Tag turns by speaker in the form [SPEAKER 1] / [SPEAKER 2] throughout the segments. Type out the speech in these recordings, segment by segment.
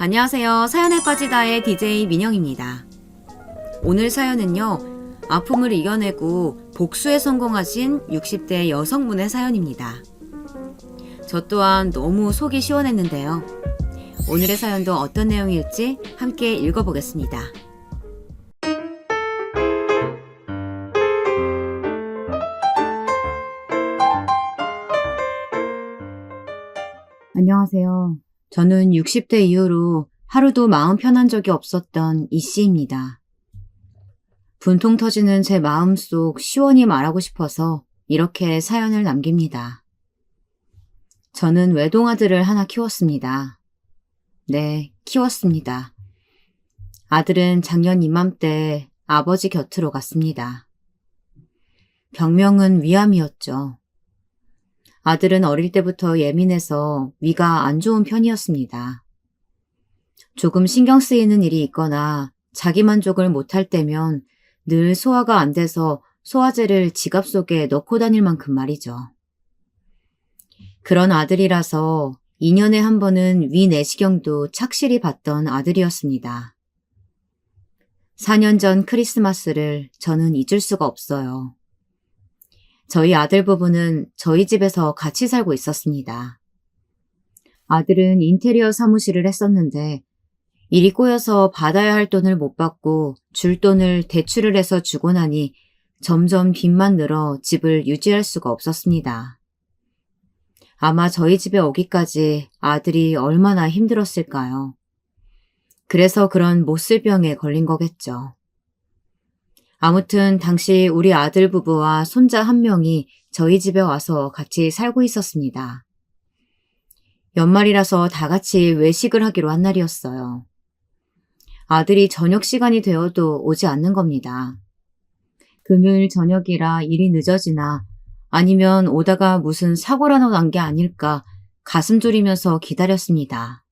[SPEAKER 1] 안녕하세요. 사연에 빠지다의 DJ 민영입니다. 오늘 사연은요, 아픔을 이겨내고 복수에 성공하신 60대 여성분의 사연입니다. 저 또한 너무 속이 시원했는데요. 오늘의 사연도 어떤 내용일지 함께 읽어보겠습니다. 안녕하세요. 저는 60대 이후로 하루도 마음 편한 적이 없었던 이 씨입니다. 분통 터지는 제 마음속 시원히 말하고 싶어서 이렇게 사연을 남깁니다. 저는 외동아들을 하나 키웠습니다. 네, 키웠습니다. 아들은 작년 이맘때 아버지 곁으로 갔습니다. 병명은 위암이었죠. 아들은 어릴 때부터 예민해서 위가 안 좋은 편이었습니다. 조금 신경 쓰이는 일이 있거나 자기 만족을 못할 때면 늘 소화가 안 돼서 소화제를 지갑 속에 넣고 다닐 만큼 말이죠. 그런 아들이라서 2년에 한 번은 위 내시경도 착실히 받던 아들이었습니다. 4년 전 크리스마스를 저는 잊을 수가 없어요. 저희 아들 부부는 저희 집에서 같이 살고 있었습니다. 아들은 인테리어 사무실을 했었는데 일이 꼬여서 받아야 할 돈을 못 받고 줄 돈을 대출을 해서 주고 나니 점점 빚만 늘어 집을 유지할 수가 없었습니다. 아마 저희 집에 오기까지 아들이 얼마나 힘들었을까요? 그래서 그런 못쓸병에 걸린 거겠죠. 아무튼 당시 우리 아들 부부와 손자 한 명이 저희 집에 와서 같이 살고 있었습니다. 연말이라서 다 같이 외식을 하기로 한 날이었어요. 아들이 저녁 시간이 되어도 오지 않는 겁니다. 금요일 저녁이라 일이 늦어지나 아니면 오다가 무슨 사고라도 난 게 아닐까 가슴 졸이면서 기다렸습니다.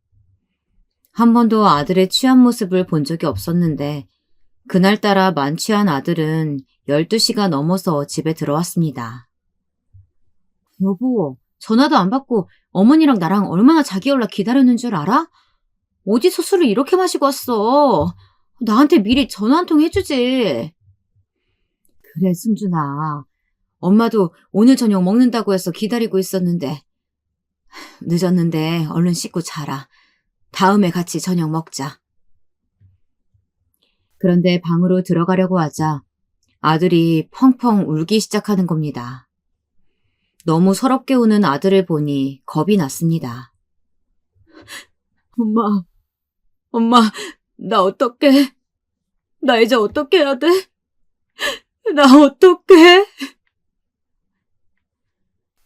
[SPEAKER 1] 한 번도 아들의 취한 모습을 본 적이 없었는데 그날따라 만취한 아들은 12시가 넘어서 집에 들어왔습니다. 여보, 전화도 안 받고 어머니랑 나랑 얼마나 자기 연락 기다렸는 줄 알아? 어디서 술을 이렇게 마시고 왔어? 나한테 미리 전화 한 통 해주지. 그래, 승준아. 엄마도 오늘 저녁 먹는다고 해서 기다리고 있었는데. 늦었는데 얼른 씻고 자라. 다음에 같이 저녁 먹자. 그런데 방으로 들어가려고 하자 아들이 펑펑 울기 시작하는 겁니다. 너무 서럽게 우는 아들을 보니 겁이 났습니다. 엄마, 나 어떡해? 나 이제 어떻게 해야 돼? 나 어떡해?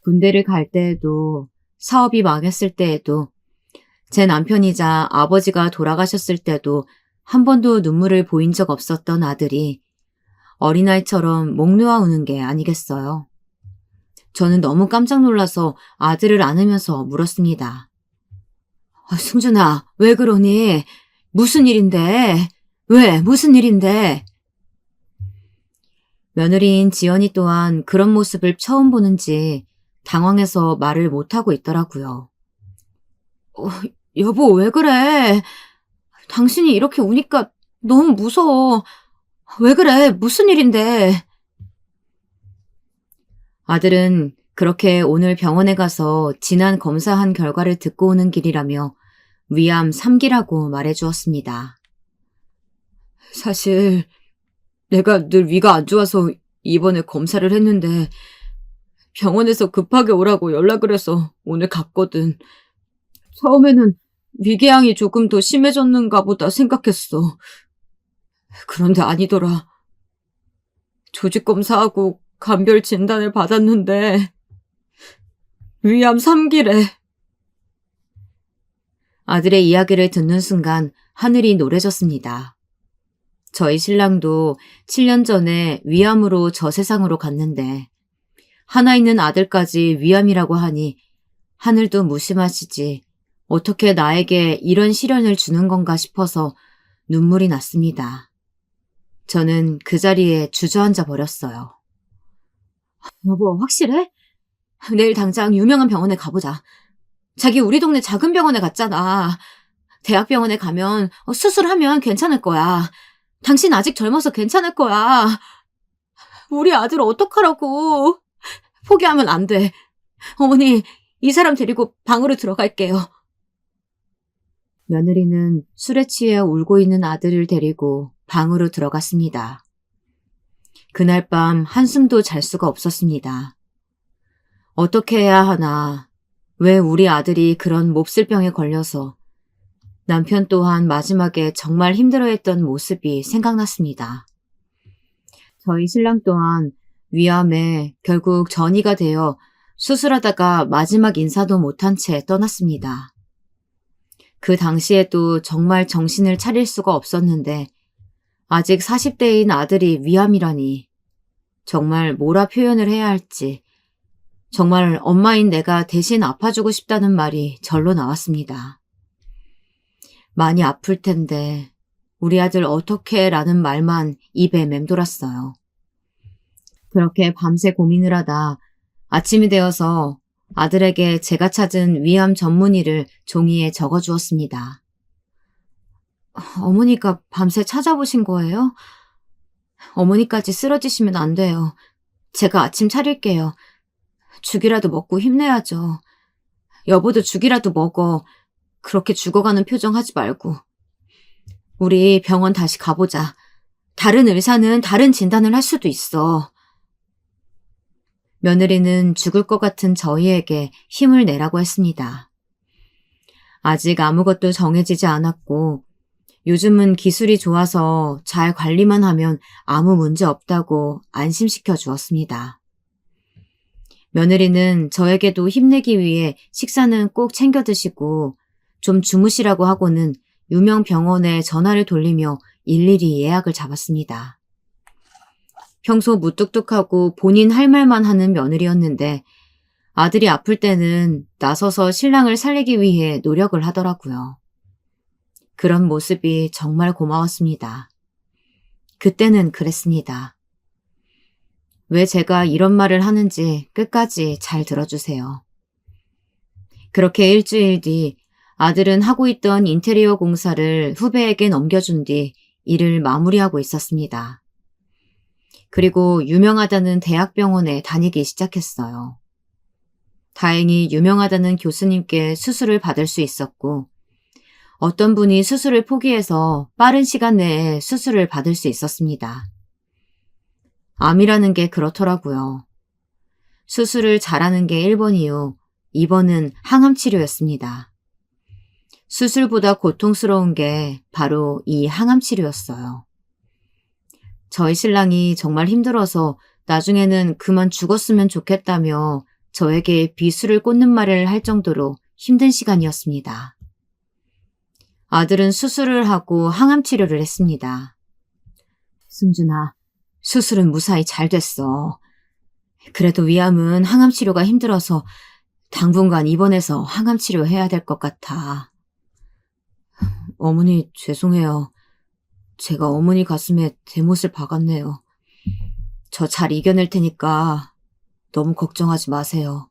[SPEAKER 1] 군대를 갈 때에도, 사업이 망했을 때에도, 제 남편이자 아버지가 돌아가셨을 때도 한 번도 눈물을 보인 적 없었던 아들이 어린아이처럼 목 놓아 우는 게 아니겠어요. 저는 너무 깜짝 놀라서 아들을 안으면서 물었습니다. 승준아, 왜 그러니? 무슨 일인데? 왜? 무슨 일인데? 며느리인 지연이 또한 그런 모습을 처음 보는지 당황해서 말을 못하고 있더라고요. 여보, 왜 그래? 당신이 이렇게 우니까 너무 무서워. 왜 그래? 무슨 일인데? 아들은 그렇게 오늘 병원에 가서 지난 검사한 결과를 듣고 오는 길이라며 위암 3기라고 말해주었습니다. 사실 내가 늘 위가 안 좋아서 이번에 검사를 했는데 병원에서 급하게 오라고 연락을 해서 오늘 갔거든. 처음에는 위궤양이 조금 더 심해졌는가 보다 생각했어. 그런데 아니더라. 조직검사하고 간별 진단을 받았는데 위암 3기래. 아들의 이야기를 듣는 순간 하늘이 노래졌습니다. 저희 신랑도 7년 전에 위암으로 저 세상으로 갔는데 하나 있는 아들까지 위암이라고 하니 하늘도 무심하시지 어떻게 나에게 이런 시련을 주는 건가 싶어서 눈물이 났습니다. 저는 그 자리에 주저앉아 버렸어요. 여보, 확실해? 내일 당장 유명한 병원에 가보자. 자기 우리 동네 작은 병원에 갔잖아. 대학병원에 가면 수술하면 괜찮을 거야. 당신 아직 젊어서 괜찮을 거야. 우리 아들 어떡하라고. 포기하면 안 돼. 어머니, 이 사람 데리고 방으로 들어갈게요. 며느리는 술에 취해 울고 있는 아들을 데리고 방으로 들어갔습니다. 그날 밤 한숨도 잘 수가 없었습니다. 어떻게 해야 하나, 왜 우리 아들이 그런 몹쓸 병에 걸려서 남편 또한 마지막에 정말 힘들어했던 모습이 생각났습니다. 저희 신랑 또한 위암에 결국 전이가 되어 수술하다가 마지막 인사도 못한 채 떠났습니다. 그 당시에도 정말 정신을 차릴 수가 없었는데 아직 40대인 아들이 위암이라니 정말 뭐라 표현을 해야 할지 정말 엄마인 내가 대신 아파주고 싶다는 말이 절로 나왔습니다. 많이 아플 텐데 우리 아들 어떡해 라는 말만 입에 맴돌았어요. 그렇게 밤새 고민을 하다 아침이 되어서 아들에게 제가 찾은 위암 전문의를 종이에 적어주었습니다. 어머니가 밤새 찾아보신 거예요? 어머니까지 쓰러지시면 안 돼요. 제가 아침 차릴게요. 죽이라도 먹고 힘내야죠. 여보도 죽이라도 먹어. 그렇게 죽어가는 표정 하지 말고. 우리 병원 다시 가보자. 다른 의사는 다른 진단을 할 수도 있어. 며느리는 죽을 것 같은 저희에게 힘을 내라고 했습니다. 아직 아무것도 정해지지 않았고 요즘은 기술이 좋아서 잘 관리만 하면 아무 문제 없다고 안심시켜 주었습니다. 며느리는 저에게도 힘내기 위해 식사는 꼭 챙겨 드시고 좀 주무시라고 하고는 유명 병원에 전화를 돌리며 일일이 예약을 잡았습니다. 평소 무뚝뚝하고 본인 할 말만 하는 며느리였는데 아들이 아플 때는 나서서 신랑을 살리기 위해 노력을 하더라고요. 그런 모습이 정말 고마웠습니다. 그때는 그랬습니다. 왜 제가 이런 말을 하는지 끝까지 잘 들어주세요. 그렇게 일주일 뒤 아들은 하고 있던 인테리어 공사를 후배에게 넘겨준 뒤 일을 마무리하고 있었습니다. 그리고 유명하다는 대학병원에 다니기 시작했어요. 다행히 유명하다는 교수님께 수술을 받을 수 있었고 어떤 분이 수술을 포기해서 빠른 시간 내에 수술을 받을 수 있었습니다. 암이라는 게 그렇더라고요. 수술을 잘하는 게 1번이요. 2번은 항암치료였습니다. 수술보다 고통스러운 게 바로 이 항암치료였어요. 저희 신랑이 정말 힘들어서 나중에는 그만 죽었으면 좋겠다며 저에게 비수를 꽂는 말을 할 정도로 힘든 시간이었습니다. 아들은 수술을 하고 항암치료를 했습니다. 승준아, 수술은 무사히 잘 됐어. 그래도 위암은 항암치료가 힘들어서 당분간 입원해서 항암치료 해야 될 것 같아. 어머니 죄송해요. 제가 어머니 가슴에 대못을 박았네요. 저 잘 이겨낼 테니까 너무 걱정하지 마세요.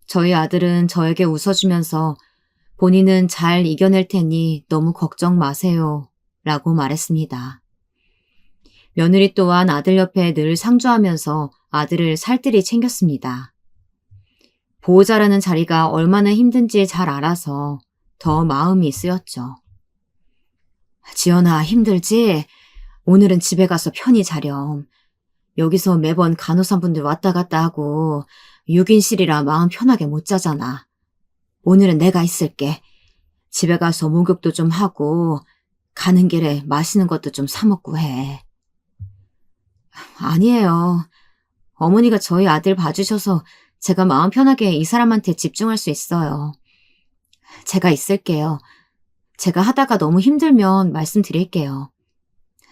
[SPEAKER 1] 저희 아들은 저에게 웃어주면서 본인은 잘 이겨낼 테니 너무 걱정 마세요 라고 말했습니다. 며느리 또한 아들 옆에 늘 상주하면서 아들을 살뜰히 챙겼습니다. 보호자라는 자리가 얼마나 힘든지 잘 알아서 더 마음이 쓰였죠. 지연아, 힘들지? 오늘은 집에 가서 편히 자렴. 여기서 매번 간호사분들 왔다 갔다 하고 6인실이라 마음 편하게 못 자잖아. 오늘은 내가 있을게. 집에 가서 목욕도 좀 하고 가는 길에 맛있는 것도 좀 사 먹고 해. 아니에요. 어머니가 저희 아들 봐주셔서 제가 마음 편하게 이 사람한테 집중할 수 있어요. 제가 있을게요. 제가 하다가 너무 힘들면 말씀드릴게요.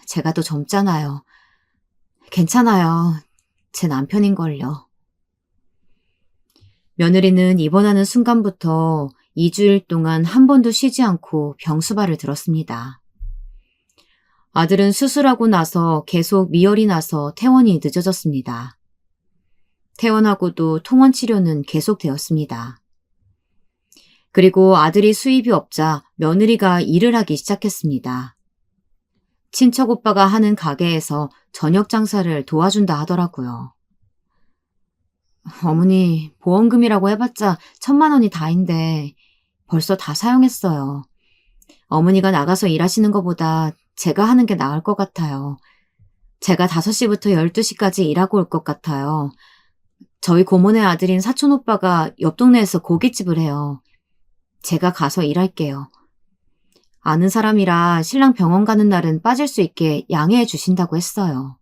[SPEAKER 1] 제가 더 젊잖아요. 괜찮아요. 제 남편인걸요. 며느리는 입원하는 순간부터 2주일 동안 한 번도 쉬지 않고 병수발을 들었습니다. 아들은 수술하고 나서 계속 미열이 나서 퇴원이 늦어졌습니다. 퇴원하고도 통원 치료는 계속되었습니다. 그리고 아들이 수입이 없자 며느리가 일을 하기 시작했습니다. 친척 오빠가 하는 가게에서 저녁 장사를 도와준다 하더라고요. 어머니, 보험금이라고 해봤자 1,000만 원이 다인데 벌써 다 사용했어요. 어머니가 나가서 일하시는 것보다 제가 하는 게 나을 것 같아요. 제가 5시부터 12시까지 일하고 올 것 같아요. 저희 고모네 아들인 사촌 오빠가 옆 동네에서 고깃집을 해요. 제가 가서 일할게요. 아는 사람이라 신랑 병원 가는 날은 빠질 수 있게 양해해 주신다고 했어요.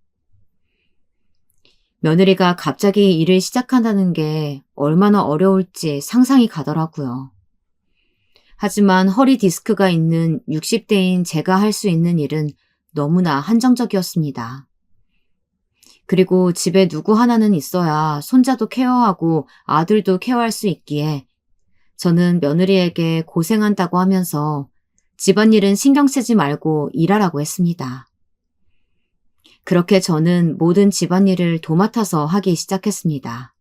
[SPEAKER 1] 며느리가 갑자기 일을 시작한다는 게 얼마나 어려울지 상상이 가더라고요. 하지만 허리 디스크가 있는 60대인 제가 할 수 있는 일은 너무나 한정적이었습니다. 그리고 집에 누구 하나는 있어야 손자도 케어하고 아들도 케어할 수 있기에 저는 며느리에게 고생한다고 하면서 집안일은 신경 쓰지 말고 일하라고 했습니다. 그렇게 저는 모든 집안일을 도맡아서 하기 시작했습니다.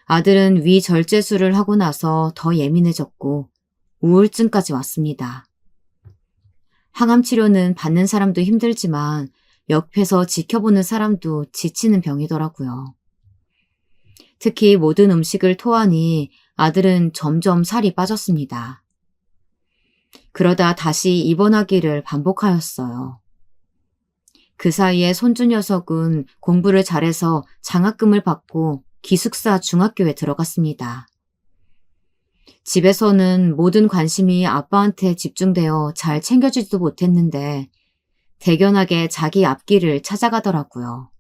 [SPEAKER 1] 아들은 위절제술을 하고 나서 더 예민해졌고 우울증까지 왔습니다. 항암 치료는 받는 사람도 힘들지만 옆에서 지켜보는 사람도 지치는 병이더라고요. 특히 모든 음식을 토하니 아들은 점점 살이 빠졌습니다. 그러다 다시 입원하기를 반복하였어요. 그 사이에 손주 녀석은 공부를 잘해서 장학금을 받고 기숙사 중학교에 들어갔습니다. 집에서는 모든 관심이 아빠한테 집중되어 잘 챙겨주지도 못했는데 대견하게 자기 앞길을 찾아가더라고요.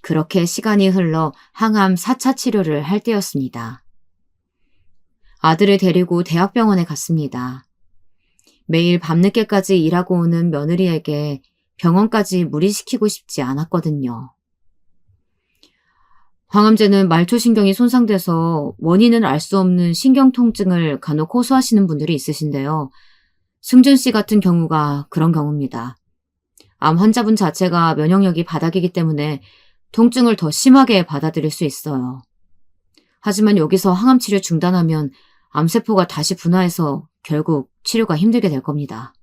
[SPEAKER 1] 그렇게 시간이 흘러 항암 4차 치료를 할 때였습니다. 아들을 데리고 대학병원에 갔습니다. 매일 밤늦게까지 일하고 오는 며느리에게 병원까지 무리시키고 싶지 않았거든요. 항암제는 말초신경이 손상돼서 원인은 알 수 없는 신경통증을 간혹 호소하시는 분들이 있으신데요. 승준 씨 같은 경우가 그런 경우입니다. 암 환자분 자체가 면역력이 바닥이기 때문에 통증을 더 심하게 받아들일 수 있어요. 하지만 여기서 항암치료 중단하면 암세포가 다시 분화해서 결국 치료가 힘들게 될 겁니다.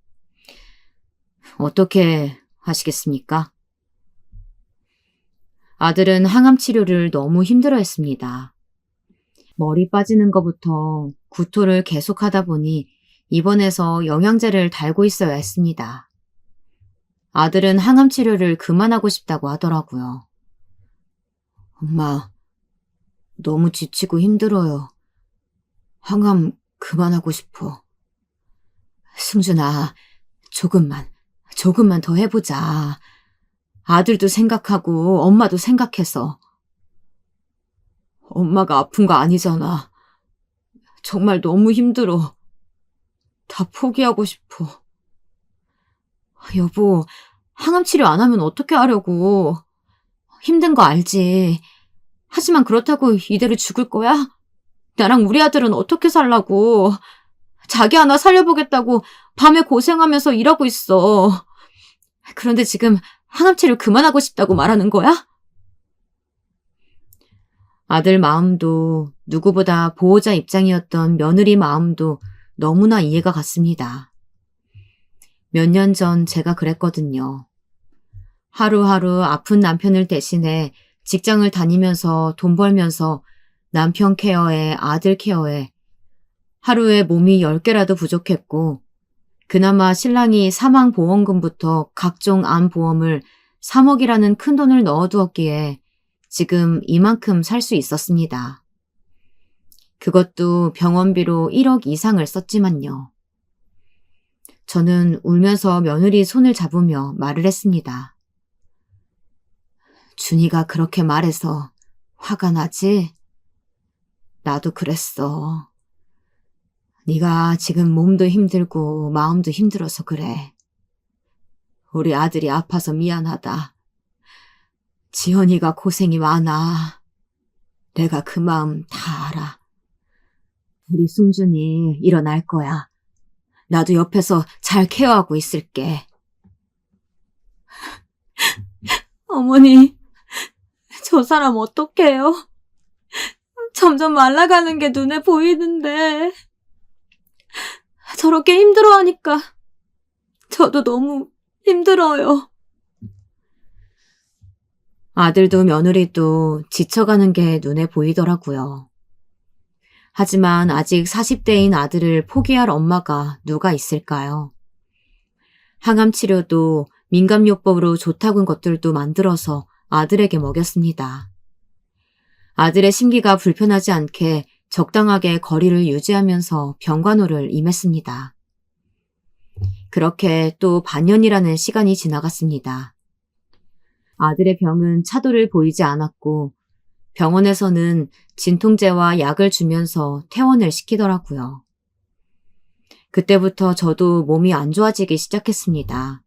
[SPEAKER 1] 어떻게 하시겠습니까? 아들은 항암 치료를 너무 힘들어했습니다. 머리 빠지는 것부터 구토를 계속하다 보니 입원해서 영양제를 달고 있어야 했습니다. 아들은 항암 치료를 그만하고 싶다고 하더라고요. 엄마, 너무 지치고 힘들어요. 항암 그만하고 싶어. 승준아, 조금만 더 해보자. 아들도 생각하고 엄마도 생각해서. 엄마가 아픈 거 아니잖아. 정말 너무 힘들어. 다 포기하고 싶어. 여보, 항암 치료 안 하면 어떻게 하려고. 힘든 거 알지. 하지만 그렇다고 이대로 죽을 거야? 나랑 우리 아들은 어떻게 살라고. 자기 하나 살려보겠다고 밤에 고생하면서 일하고 있어. 그런데 지금 항암치료 그만하고 싶다고 말하는 거야? 아들 마음도 누구보다 보호자 입장이었던 며느리 마음도 너무나 이해가 갔습니다. 몇 년 전 제가 그랬거든요. 하루하루 아픈 남편을 대신해 직장을 다니면서 돈 벌면서 남편 케어에 아들 케어에 하루에 몸이 10개라도 부족했고 그나마 신랑이 사망보험금부터 각종 암보험을 3억이라는 큰 돈을 넣어두었기에 지금 이만큼 살 수 있었습니다. 그것도 병원비로 1억 이상을 썼지만요. 저는 울면서 며느리 손을 잡으며 말을 했습니다. 준이가 그렇게 말해서 화가 나지? 나도 그랬어. 네가 지금 몸도 힘들고 마음도 힘들어서 그래. 우리 아들이 아파서 미안하다. 지연이가 고생이 많아. 내가 그 마음 다 알아. 우리 승준이 일어날 거야. 나도 옆에서 잘 케어하고 있을게. 어머니, 저 사람 어떡해요?
[SPEAKER 2] 점점 말라가는 게 눈에 보이는데 저렇게 힘들어하니까 저도 너무 힘들어요.
[SPEAKER 1] 아들도 며느리도 지쳐가는 게 눈에 보이더라고요. 하지만 아직 40대인 아들을 포기할 엄마가 누가 있을까요? 항암 치료도 민감요법으로 좋다군 것들도 만들어서 아들에게 먹였습니다. 아들의 심기가 불편하지 않게 적당하게 거리를 유지하면서 병간호를 임했습니다. 그렇게 또 반년이라는 시간이 지나갔습니다. 아들의 병은 차도를 보이지 않았고 병원에서는 진통제와 약을 주면서 퇴원을 시키더라고요. 그때부터 저도 몸이 안 좋아지기 시작했습니다.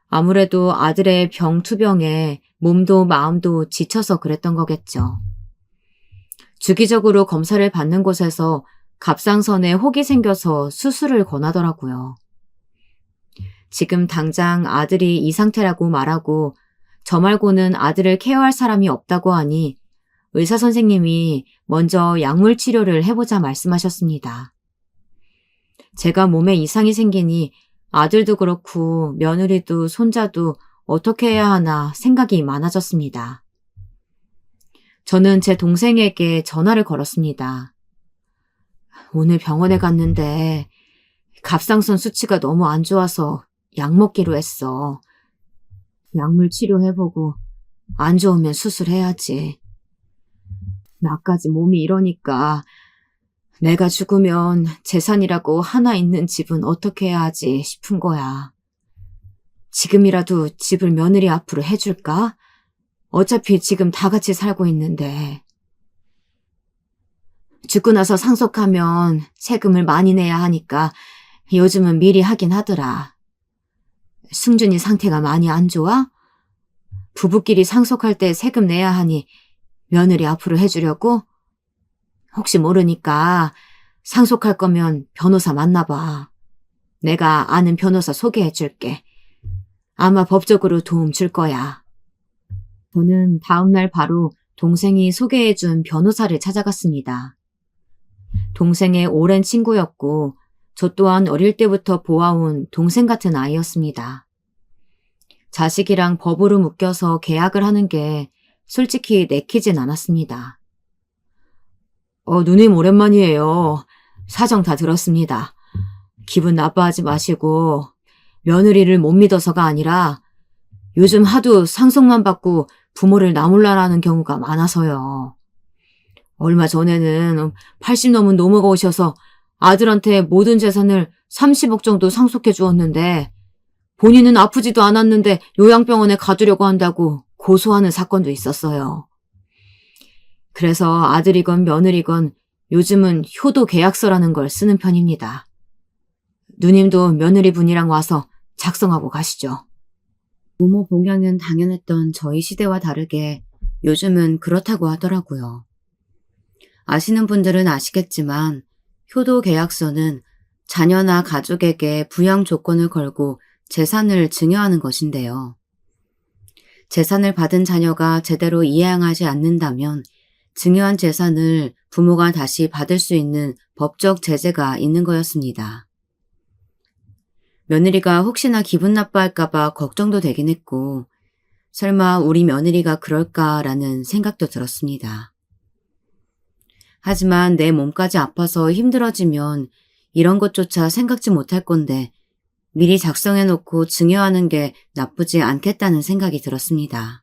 [SPEAKER 1] 아무래도 아들의 병투병에 몸도 마음도 지쳐서 그랬던 거겠죠. 주기적으로 검사를 받는 곳에서 갑상선에 혹이 생겨서 수술을 권하더라고요. 지금 당장 아들이 이 상태라고 말하고 저 말고는 아들을 케어할 사람이 없다고 하니 의사 선생님이 먼저 약물 치료를 해보자 말씀하셨습니다. 제가 몸에 이상이 생기니 아들도 그렇고 며느리도 손자도 어떻게 해야 하나 생각이 많아졌습니다. 저는 제 동생에게 전화를 걸었습니다. 오늘 병원에 갔는데 갑상선 수치가 너무 안 좋아서 약 먹기로 했어. 약물 치료해보고 안 좋으면 수술해야지. 나까지 몸이 이러니까 내가 죽으면 재산이라고 하나 있는 집은 어떻게 해야 하지 싶은 거야. 지금이라도 집을 며느리 앞으로 해줄까? 어차피 지금 다 같이 살고 있는데. 죽고 나서 상속하면 세금을 많이 내야 하니까 요즘은 미리 하긴 하더라. 승준이 상태가 많이 안 좋아? 부부끼리 상속할 때 세금 내야 하니 며느리 앞으로 해주려고? 혹시 모르니까 상속할 거면 변호사 만나봐. 내가 아는 변호사 소개해줄게. 아마 법적으로 도움 줄 거야. 저는 다음날 바로 동생이 소개해준 변호사를 찾아갔습니다. 동생의 오랜 친구였고 저 또한 어릴 때부터 보아온 동생 같은 아이였습니다. 자식이랑 법으로 묶여서 계약을 하는 게 솔직히 내키진 않았습니다. 누님 오랜만이에요. 사정 다 들었습니다. 기분 나빠하지 마시고 며느리를 못 믿어서가 아니라 요즘 하도 상속만 받고 부모를 나몰라라는 경우가 많아서요. 얼마 전에는 80 넘은 노모가 오셔서 아들한테 모든 재산을 30억 정도 상속해 주었는데 본인은 아프지도 않았는데 요양병원에 가두려고 한다고 고소하는 사건도 있었어요. 그래서 아들이건 며느리건 요즘은 효도 계약서라는 걸 쓰는 편입니다. 누님도 며느리분이랑 와서 작성하고 가시죠. 부모 봉양은 당연했던 저희 시대와 다르게 요즘은 그렇다고 하더라고요. 아시는 분들은 아시겠지만 효도 계약서는 자녀나 가족에게 부양 조건을 걸고 재산을 증여하는 것인데요. 재산을 받은 자녀가 제대로 이행하지 않는다면 증여한 재산을 부모가 다시 받을 수 있는 법적 제재가 있는 거였습니다. 며느리가 혹시나 기분 나빠할까봐 걱정도 되긴 했고 설마 우리 며느리가 그럴까라는 생각도 들었습니다. 하지만 내 몸까지 아파서 힘들어지면 이런 것조차 생각지 못할 건데 미리 작성해놓고 증여하는 게 나쁘지 않겠다는 생각이 들었습니다.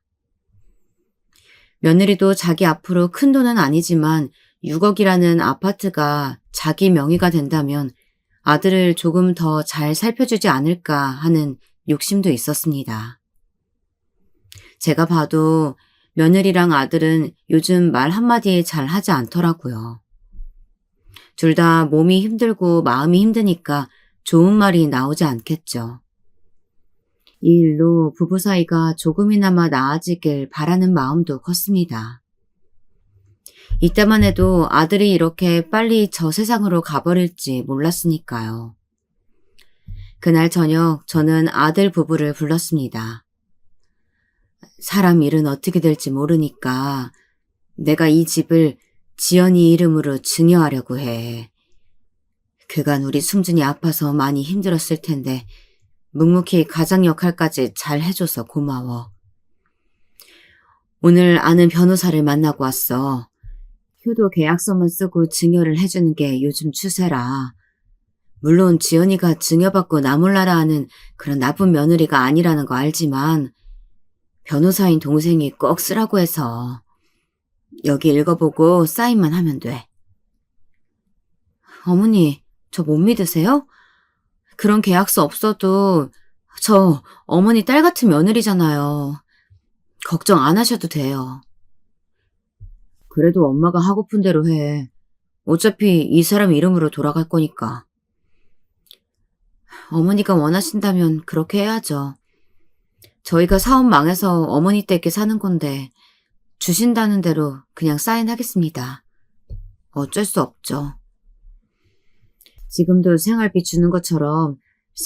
[SPEAKER 1] 며느리도 자기 앞으로 큰 돈은 아니지만 6억이라는 아파트가 자기 명의가 된다면 아들을 조금 더 잘 살펴주지 않을까 하는 욕심도 있었습니다. 제가 봐도 며느리랑 아들은 요즘 말 한마디 잘 하지 않더라고요. 둘 다 몸이 힘들고 마음이 힘드니까 좋은 말이 나오지 않겠죠. 이 일로 부부 사이가 조금이나마 나아지길 바라는 마음도 컸습니다. 이때만 해도 아들이 이렇게 빨리 저 세상으로 가버릴지 몰랐으니까요. 그날 저녁 저는 아들 부부를 불렀습니다. 사람 일은 어떻게 될지 모르니까 내가 이 집을 지연이 이름으로 증여하려고 해. 그간 우리 승준이 아파서 많이 힘들었을 텐데 묵묵히 가장 역할까지 잘 해줘서 고마워. 오늘 아는 변호사를 만나고 왔어. 효도 계약서만 쓰고 증여를 해주는 게 요즘 추세라. 물론 지연이가 증여받고 나몰라라 하는 그런 나쁜 며느리가 아니라는 거 알지만 변호사인 동생이 꼭 쓰라고 해서 여기 읽어보고 사인만 하면 돼. 어머니, 저 못 믿으세요? 그런 계약서 없어도 저 어머니 딸 같은 며느리잖아요. 걱정 안 하셔도 돼요. 그래도 엄마가 하고픈 대로 해. 어차피 이 사람 이름으로 돌아갈 거니까. 어머니가 원하신다면 그렇게 해야죠. 저희가 사업 망해서 어머니 댁에 사는 건데 주신다는 대로 그냥 사인하겠습니다. 어쩔 수 없죠. 지금도 생활비 주는 것처럼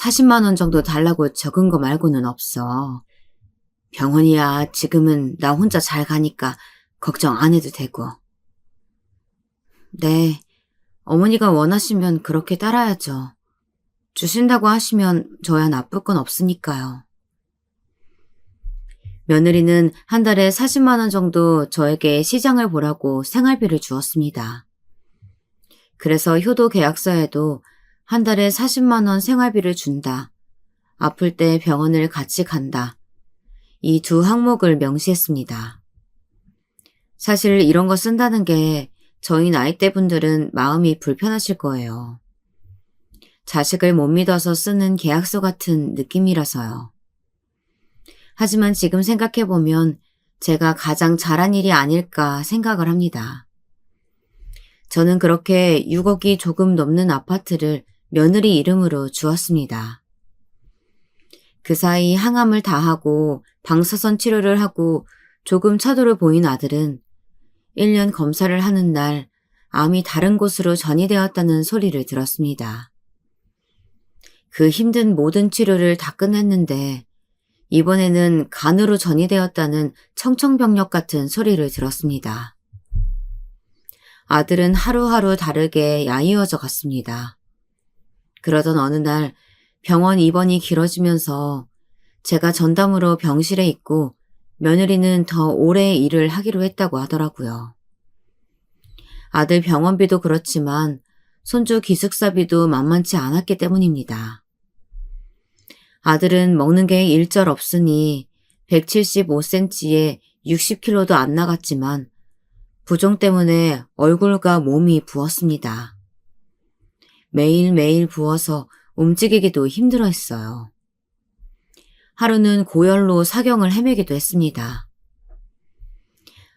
[SPEAKER 1] 40만 원 정도 달라고 적은 거 말고는 없어. 병원이야 지금은 나 혼자 잘 가니까 걱정 안 해도 되고. 네, 어머니가 원하시면 그렇게 따라야죠. 주신다고 하시면 저야 나쁠 건 없으니까요. 며느리는 한 달에 40만 원 정도 저에게 시장을 보라고 생활비를 주었습니다. 그래서 효도 계약서에도 한 달에 40만 원 생활비를 준다. 아플 때 병원을 같이 간다. 이 두 항목을 명시했습니다. 사실 이런 거 쓴다는 게 저희 나이대 분들은 마음이 불편하실 거예요. 자식을 못 믿어서 쓰는 계약서 같은 느낌이라서요. 하지만 지금 생각해보면 제가 가장 잘한 일이 아닐까 생각을 합니다. 저는 그렇게 6억이 조금 넘는 아파트를 며느리 이름으로 주었습니다. 그 사이 항암을 다 하고 방사선 치료를 하고 조금 차도를 보인 아들은 1년 검사를 하는 날 암이 다른 곳으로 전이되었다는 소리를 들었습니다. 그 힘든 모든 치료를 다 끝냈는데 이번에는 간으로 전이되었다는 청천벽력 같은 소리를 들었습니다. 아들은 하루하루 다르게 야이어져 갔습니다. 그러던 어느 날 병원 입원이 길어지면서 제가 전담으로 병실에 있고 며느리는 더 오래 일을 하기로 했다고 하더라고요. 아들 병원비도 그렇지만 손주 기숙사비도 만만치 않았기 때문입니다. 아들은 먹는 게 일절 없으니 175cm에 60kg도 안 나갔지만 부종 때문에 얼굴과 몸이 부었습니다. 매일매일 부어서 움직이기도 힘들어했어요. 하루는 고열로 사경을 헤매기도 했습니다.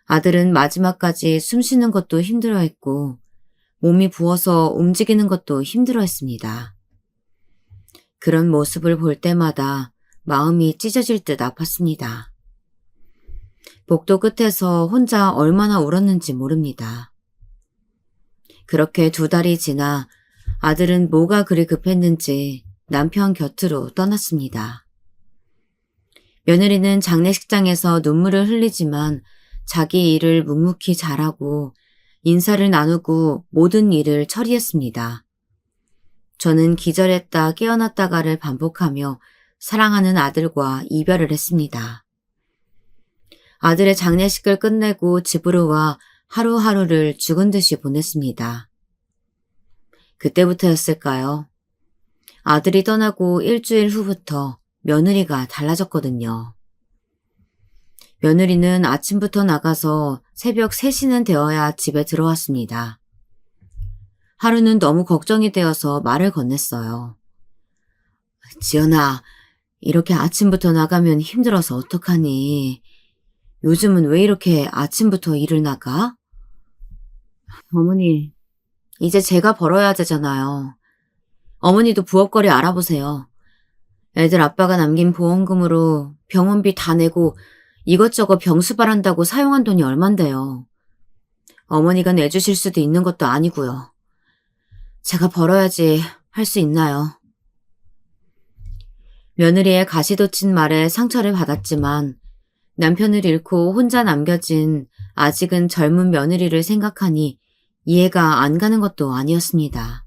[SPEAKER 1] 아들은 마지막까지 숨 쉬는 것도 힘들어했고 몸이 부어서 움직이는 것도 힘들어했습니다. 그런 모습을 볼 때마다 마음이 찢어질 듯 아팠습니다. 복도 끝에서 혼자 얼마나 울었는지 모릅니다. 그렇게 2달이 지나 아들은 뭐가 그리 급했는지 남편 곁으로 떠났습니다. 며느리는 장례식장에서 눈물을 흘리지만 자기 일을 묵묵히 잘하고 인사를 나누고 모든 일을 처리했습니다. 저는 기절했다 깨어났다가를 반복하며 사랑하는 아들과 이별을 했습니다. 아들의 장례식을 끝내고 집으로 와 하루하루를 죽은 듯이 보냈습니다. 그때부터였을까요? 아들이 떠나고 일주일 후부터 며느리가 달라졌거든요. 며느리는 아침부터 나가서 새벽 3시는 되어야 집에 들어왔습니다. 하루는 너무 걱정이 되어서 말을 건넸어요. 지연아, 이렇게 아침부터 나가면 힘들어서 어떡하니? 요즘은 왜 이렇게 아침부터 일을 나가? 어머니, 이제 제가 벌어야 되잖아요. 어머니도 부업거리 알아보세요. 애들 아빠가 남긴 보험금으로 병원비 다 내고 이것저것 병수발한다고 사용한 돈이 얼만데요. 어머니가 내주실 수도 있는 것도 아니고요. 제가 벌어야지 할 수 있나요? 며느리의 가시돋친 말에 상처를 받았지만 남편을 잃고 혼자 남겨진 아직은 젊은 며느리를 생각하니 이해가 안 가는 것도 아니었습니다.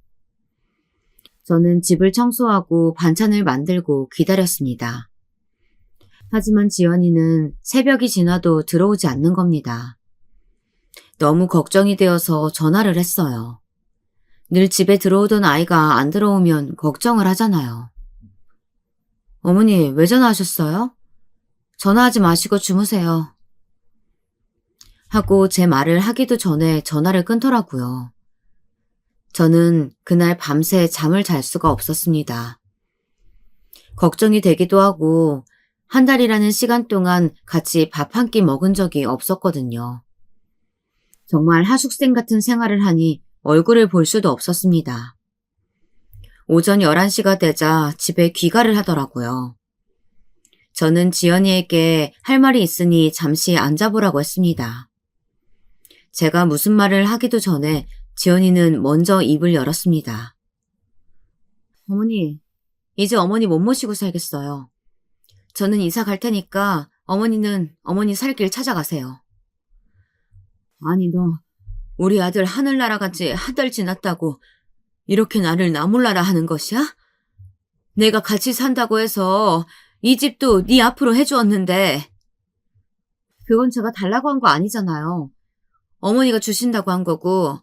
[SPEAKER 1] 저는 집을 청소하고 반찬을 만들고 기다렸습니다. 하지만 지연이는 새벽이 지나도 들어오지 않는 겁니다. 너무 걱정이 되어서 전화를 했어요. 늘 집에 들어오던 아이가 안 들어오면 걱정을 하잖아요. 어머니, 왜 전화하셨어요? 전화하지 마시고 주무세요. 하고 제 말을 하기도 전에 전화를 끊더라고요. 저는 그날 밤새 잠을 잘 수가 없었습니다. 걱정이 되기도 하고 한 달이라는 시간 동안 같이 밥 한 끼 먹은 적이 없었거든요. 정말 하숙생 같은 생활을 하니 얼굴을 볼 수도 없었습니다. 오전 11시가 되자 집에 귀가를 하더라고요. 저는 지연이에게 할 말이 있으니 잠시 앉아보라고 했습니다. 제가 무슨 말을 하기도 전에 지연이는 먼저 입을 열었습니다. 어머니, 이제 어머니 못 모시고 살겠어요. 저는 이사 갈 테니까 어머니는 어머니 살 길 찾아가세요. 아니, 너 우리 아들 하늘 날아간 지 한 달 지났다고 이렇게 나를 나몰라라 하는 것이야? 내가 같이 산다고 해서 이 집도 네 앞으로 해주었는데. 그건 제가 달라고 한 거 아니잖아요. 어머니가 주신다고 한 거고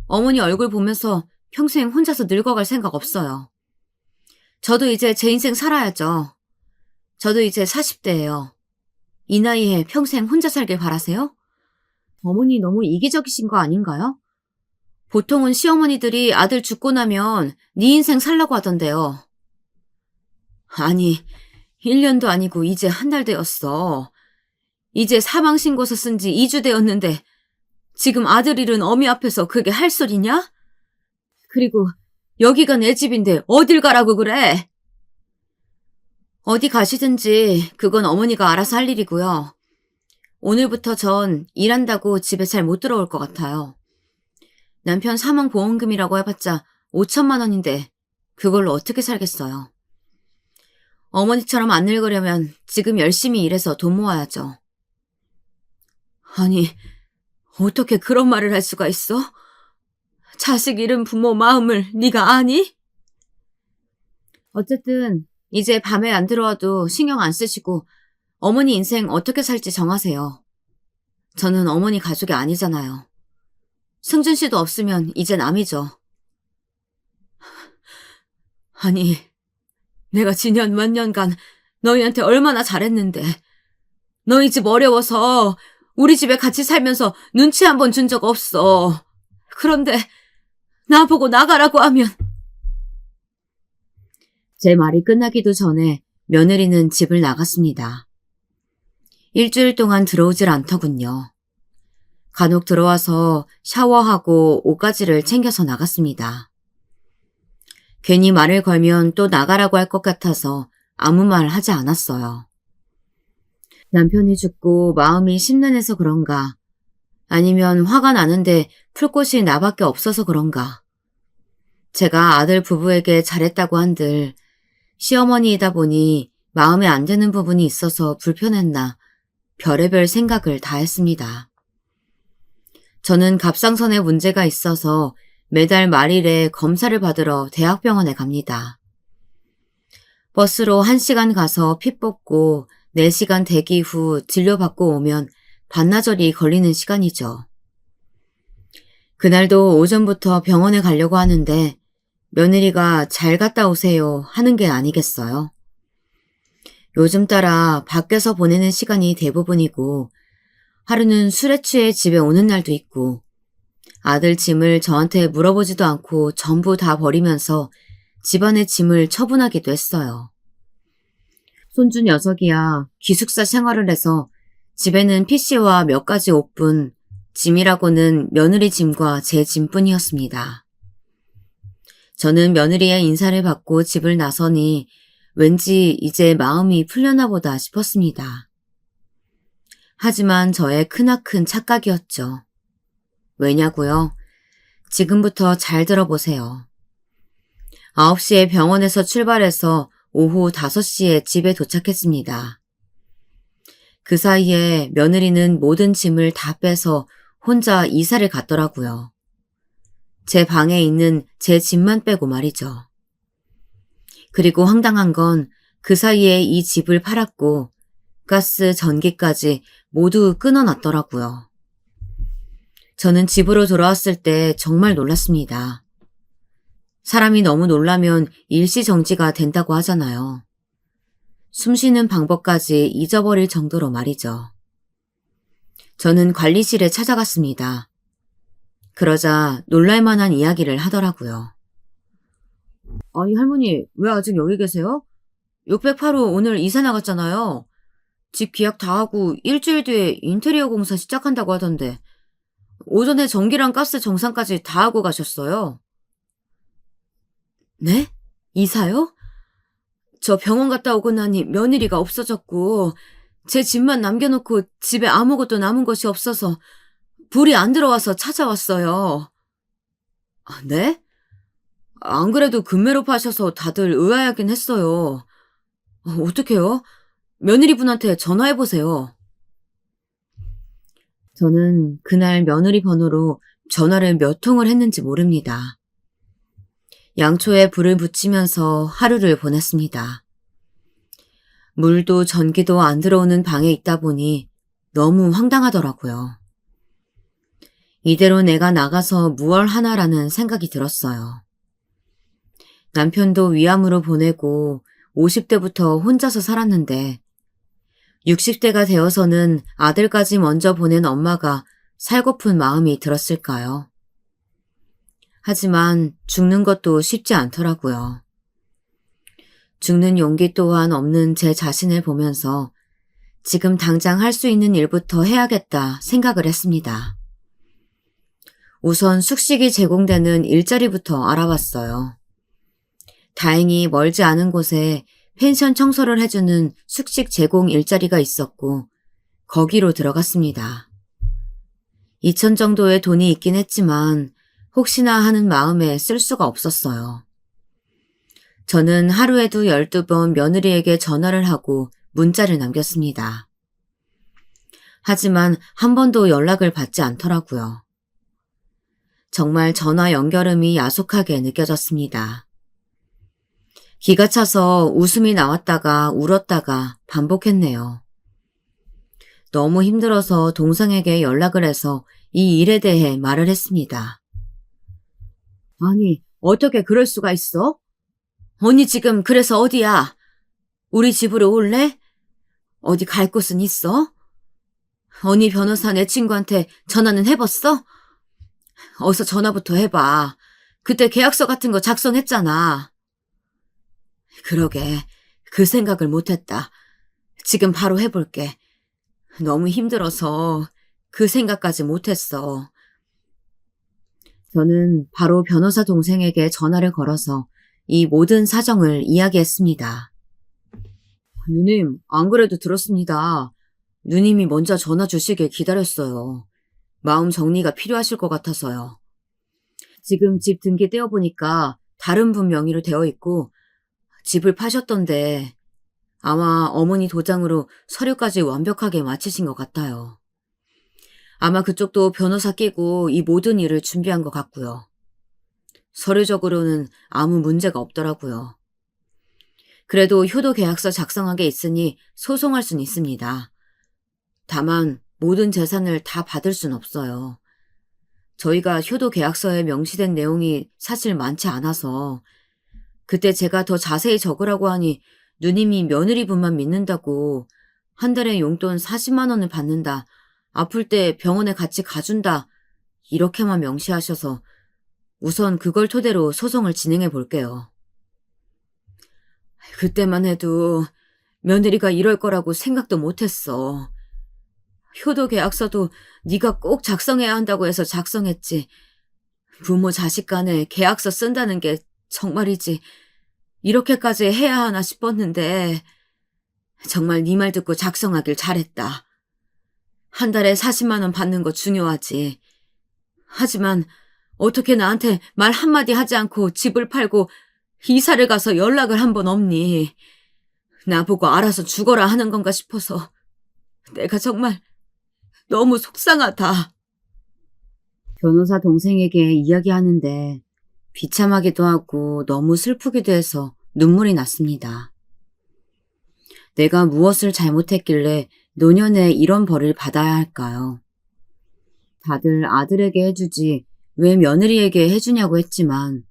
[SPEAKER 1] 어머니 얼굴 보면서 평생 혼자서 늙어갈 생각 없어요. 저도 이제 제 인생 살아야죠. 저도 이제 40대예요. 이 나이에 평생 혼자 살길 바라세요? 어머니 너무 이기적이신 거 아닌가요? 보통은 시어머니들이 아들 죽고 나면 네 인생 살라고 하던데요. 아니, 1년도 아니고 이제 한 달 되었어. 이제 사망신고서 쓴 지 2주 되었는데 지금 아들 잃은 어미 앞에서 그게 할 소리냐? 그리고 여기가 내 집인데 어딜 가라고 그래? 어디 가시든지 그건 어머니가 알아서 할 일이고요. 오늘부터 전 일한다고 집에 잘 못 들어올 것 같아요. 남편 사망보험금이라고 해봤자 5천만 원인데 그걸로 어떻게 살겠어요. 어머니처럼 안 늙으려면 지금 열심히 일해서 돈 모아야죠. 아니, 어떻게 그런 말을 할 수가 있어? 자식 잃은 부모 마음을 네가 아니? 어쨌든 이제 밤에 안 들어와도 신경 안 쓰시고 어머니 인생 어떻게 살지 정하세요. 저는 어머니 가족이 아니잖아요. 승준 씨도 없으면 이제 남이죠. 아니, 내가 지년 몇 년간 너희한테 얼마나 잘했는데 너희 집 어려워서 우리 집에 같이 살면서 눈치 한 번 준 적 없어. 그런데 나보고 나가라고 하면. 제 말이 끝나기도 전에 며느리는 집을 나갔습니다. 일주일 동안 들어오질 않더군요. 간혹 들어와서 샤워하고 옷가지를 챙겨서 나갔습니다. 괜히 말을 걸면 또 나가라고 할 것 같아서 아무 말 하지 않았어요. 남편이 죽고 마음이 심란해서 그런가, 아니면 화가 나는데 풀 곳이 나밖에 없어서 그런가. 제가 아들 부부에게 잘했다고 한들 시어머니이다 보니 마음에 안 드는 부분이 있어서 불편했나 별의별 생각을 다 했습니다. 저는 갑상선에 문제가 있어서 매달 말일에 검사를 받으러 대학병원에 갑니다. 버스로 1시간 가서 피 뽑고 4시간 대기 후 진료받고 오면 반나절이 걸리는 시간이죠. 그날도 오전부터 병원에 가려고 하는데 며느리가 잘 갔다 오세요 하는 게 아니겠어요. 요즘 따라 밖에서 보내는 시간이 대부분이고 하루는 술에 취해 집에 오는 날도 있고 아들 짐을 저한테 물어보지도 않고 전부 다 버리면서 집안의 짐을 처분하기도 했어요. 손주 녀석이야 기숙사 생활을 해서 집에는 PC와 몇 가지 옷뿐, 짐이라고는 며느리 짐과 제 짐뿐이었습니다. 저는 며느리의 인사를 받고 집을 나서니 왠지 이제 마음이 풀려나 보다 싶었습니다. 하지만 저의 크나큰 착각이었죠. 왜냐고요? 지금부터 잘 들어보세요. 9시에 병원에서 출발해서 오후 5시에 집에 도착했습니다. 그 사이에 며느리는 모든 짐을 다 빼서 혼자 이사를 갔더라고요. 제 방에 있는 제 집만 빼고 말이죠. 그리고 황당한 건 그 사이에 이 집을 팔았고 가스, 전기까지 모두 끊어놨더라고요. 저는 집으로 돌아왔을 때 정말 놀랐습니다. 사람이 너무 놀라면 일시정지가 된다고 하잖아요. 숨쉬는 방법까지 잊어버릴 정도로 말이죠. 저는 관리실에 찾아갔습니다. 그러자 놀랄만한 이야기를 하더라고요. 아니 할머니 왜 아직 여기 계세요? 608호 오늘 이사 나갔잖아요. 집 계약 다 하고 일주일 뒤에 인테리어 공사 시작한다고 하던데 오전에 전기랑 가스 정상까지 다 하고 가셨어요. 네? 이사요? 저 병원 갔다 오고 나니 며느리가 없어졌고 제 집만 남겨놓고 집에 아무것도 남은 것이 없어서 불이 안 들어와서 찾아왔어요. 아, 네? 안 그래도 금매로 파셔서 다들 의아해하긴 했어요. 어떡해요? 며느리분한테 전화해보세요. 저는 그날 며느리 번호로 전화를 몇 통을 했는지 모릅니다. 양초에 불을 붙이면서 하루를 보냈습니다. 물도 전기도 안 들어오는 방에 있다 보니 너무 황당하더라고요. 이대로 내가 나가서 무얼 하나라는 생각이 들었어요. 남편도 위암으로 보내고 50대부터 혼자서 살았는데 60대가 되어서는 아들까지 먼저 보낸 엄마가 살고픈 마음이 들었을까요? 하지만 죽는 것도 쉽지 않더라고요. 죽는 용기 또한 없는 제 자신을 보면서 지금 당장 할 수 있는 일부터 해야겠다 생각을 했습니다. 우선 숙식이 제공되는 일자리부터 알아봤어요. 다행히 멀지 않은 곳에 펜션 청소를 해주는 숙식 제공 일자리가 있었고 거기로 들어갔습니다. 2천 정도의 돈이 있긴 했지만 혹시나 하는 마음에 쓸 수가 없었어요. 저는 하루에도 12번 며느리에게 전화를 하고 문자를 남겼습니다. 하지만 한 번도 연락을 받지 않더라고요. 정말 전화 연결음이 야속하게 느껴졌습니다. 기가 차서 웃음이 나왔다가 울었다가 반복했네요. 너무 힘들어서 동생에게 연락을 해서 이 일에 대해 말을 했습니다. 아니, 어떻게 그럴 수가 있어? 언니 지금 그래서 어디야? 우리 집으로 올래? 어디 갈 곳은 있어? 언니 변호사 내 친구한테 전화는 해봤어? 어서 전화부터 해봐. 그때 계약서 같은 거 작성했잖아. 그러게, 그 생각을 못했다. 지금 바로 해볼게. 너무 힘들어서 그 생각까지 못했어. 저는 바로 변호사 동생에게 전화를 걸어서 이 모든 사정을 이야기했습니다. 누님, 안 그래도 들었습니다. 누님이 먼저 전화 주시길 기다렸어요. 마음 정리가 필요하실 것 같아서요. 지금 집 등기 떼어보니까 다른 분 명의로 되어 있고 집을 파셨던데 아마 어머니 도장으로 서류까지 완벽하게 마치신 것 같아요. 아마 그쪽도 변호사 끼고 이 모든 일을 준비한 것 같고요. 서류적으로는 아무 문제가 없더라고요. 그래도 효도 계약서 작성한 게 있으니 소송할 수는 있습니다. 다만 모든 재산을 다 받을 순 없어요. 저희가 효도 계약서에 명시된 내용이 사실 많지 않아서 그때 제가 더 자세히 적으라고 하니 누님이 며느리분만 믿는다고 한 달에 용돈 40만 원을 받는다. 아플 때 병원에 같이 가준다. 이렇게만 명시하셔서 우선 그걸 토대로 소송을 진행해 볼게요. 그때만 해도 며느리가 이럴 거라고 생각도 못했어. 효도 계약서도 네가 꼭 작성해야 한다고 해서 작성했지. 부모 자식 간에 계약서 쓴다는 게 정말이지 이렇게까지 해야 하나 싶었는데 정말 네 말 듣고 작성하길 잘했다. 한 달에 40만 원 받는 거 중요하지. 하지만 어떻게 나한테 말 한마디 하지 않고 집을 팔고 이사를 가서 연락을 한 번 없니? 나보고 알아서 죽어라 하는 건가 싶어서 내가 정말 너무 속상하다. 변호사 동생에게 이야기하는데 비참하기도 하고 너무 슬프기도 해서 눈물이 났습니다. 내가 무엇을 잘못했길래 노년에 이런 벌을 받아야 할까요? 다들 아들에게 해주지 왜 며느리에게 해주냐고 했지만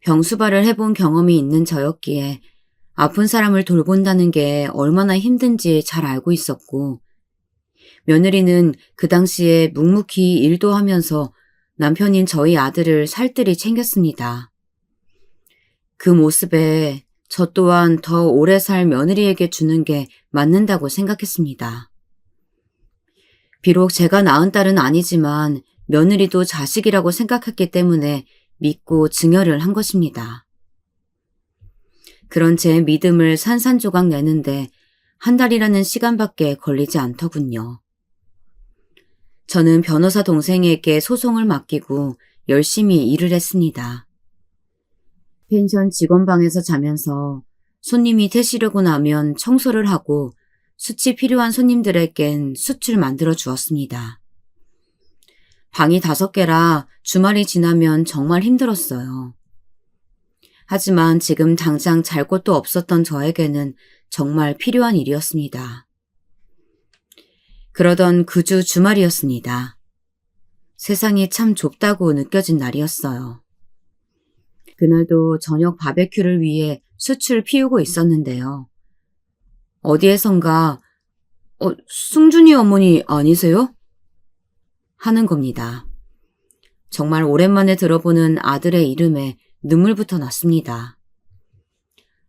[SPEAKER 1] 병수발을 해본 경험이 있는 저였기에 아픈 사람을 돌본다는 게 얼마나 힘든지 잘 알고 있었고 며느리는 그 당시에 묵묵히 일도 하면서 남편인 저희 아들을 살뜰히 챙겼습니다. 그 모습에 저 또한 더 오래 살 며느리에게 주는 게 맞는다고 생각했습니다. 비록 제가 낳은 딸은 아니지만 며느리도 자식이라고 생각했기 때문에 믿고 증여를 한 것입니다. 그런 제 믿음을 산산조각 내는데 한 달이라는 시간밖에 걸리지 않더군요. 저는 변호사 동생에게 소송을 맡기고 열심히 일을 했습니다. 펜션 직원방에서 자면서 손님이 퇴실하고 나면 청소를 하고 숯이 필요한 손님들에겐 숯을 만들어 주었습니다. 방이 5개라 주말이 지나면 정말 힘들었어요. 하지만 지금 당장 잘 곳도 없었던 저에게는 정말 필요한 일이었습니다. 그러던 그 주 주말이었습니다. 세상이 참 좁다고 느껴진 날이었어요. 그날도 저녁 바베큐를 위해 숯을 피우고 있었는데요. 어디에선가 승준이 어머니 아니세요? 하는 겁니다. 정말 오랜만에 들어보는 아들의 이름에 눈물부터 났습니다.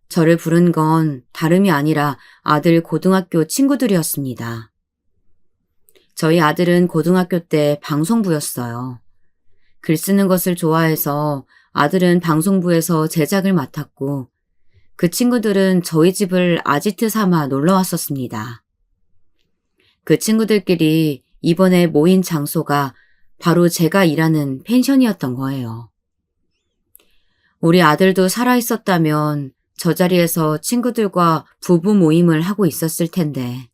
[SPEAKER 1] 저를 부른 건 다름이 아니라 아들 고등학교 친구들이었습니다. 저희 아들은 고등학교 때 방송부였어요. 글 쓰는 것을 좋아해서 아들은 방송부에서 제작을 맡았고 그 친구들은 저희 집을 아지트 삼아 놀러 왔었습니다. 그 친구들끼리 이번에 모인 장소가 바로 제가 일하는 펜션이었던 거예요. 우리 아들도 살아있었다면 저 자리에서 친구들과 부부 모임을 하고 있었을 텐데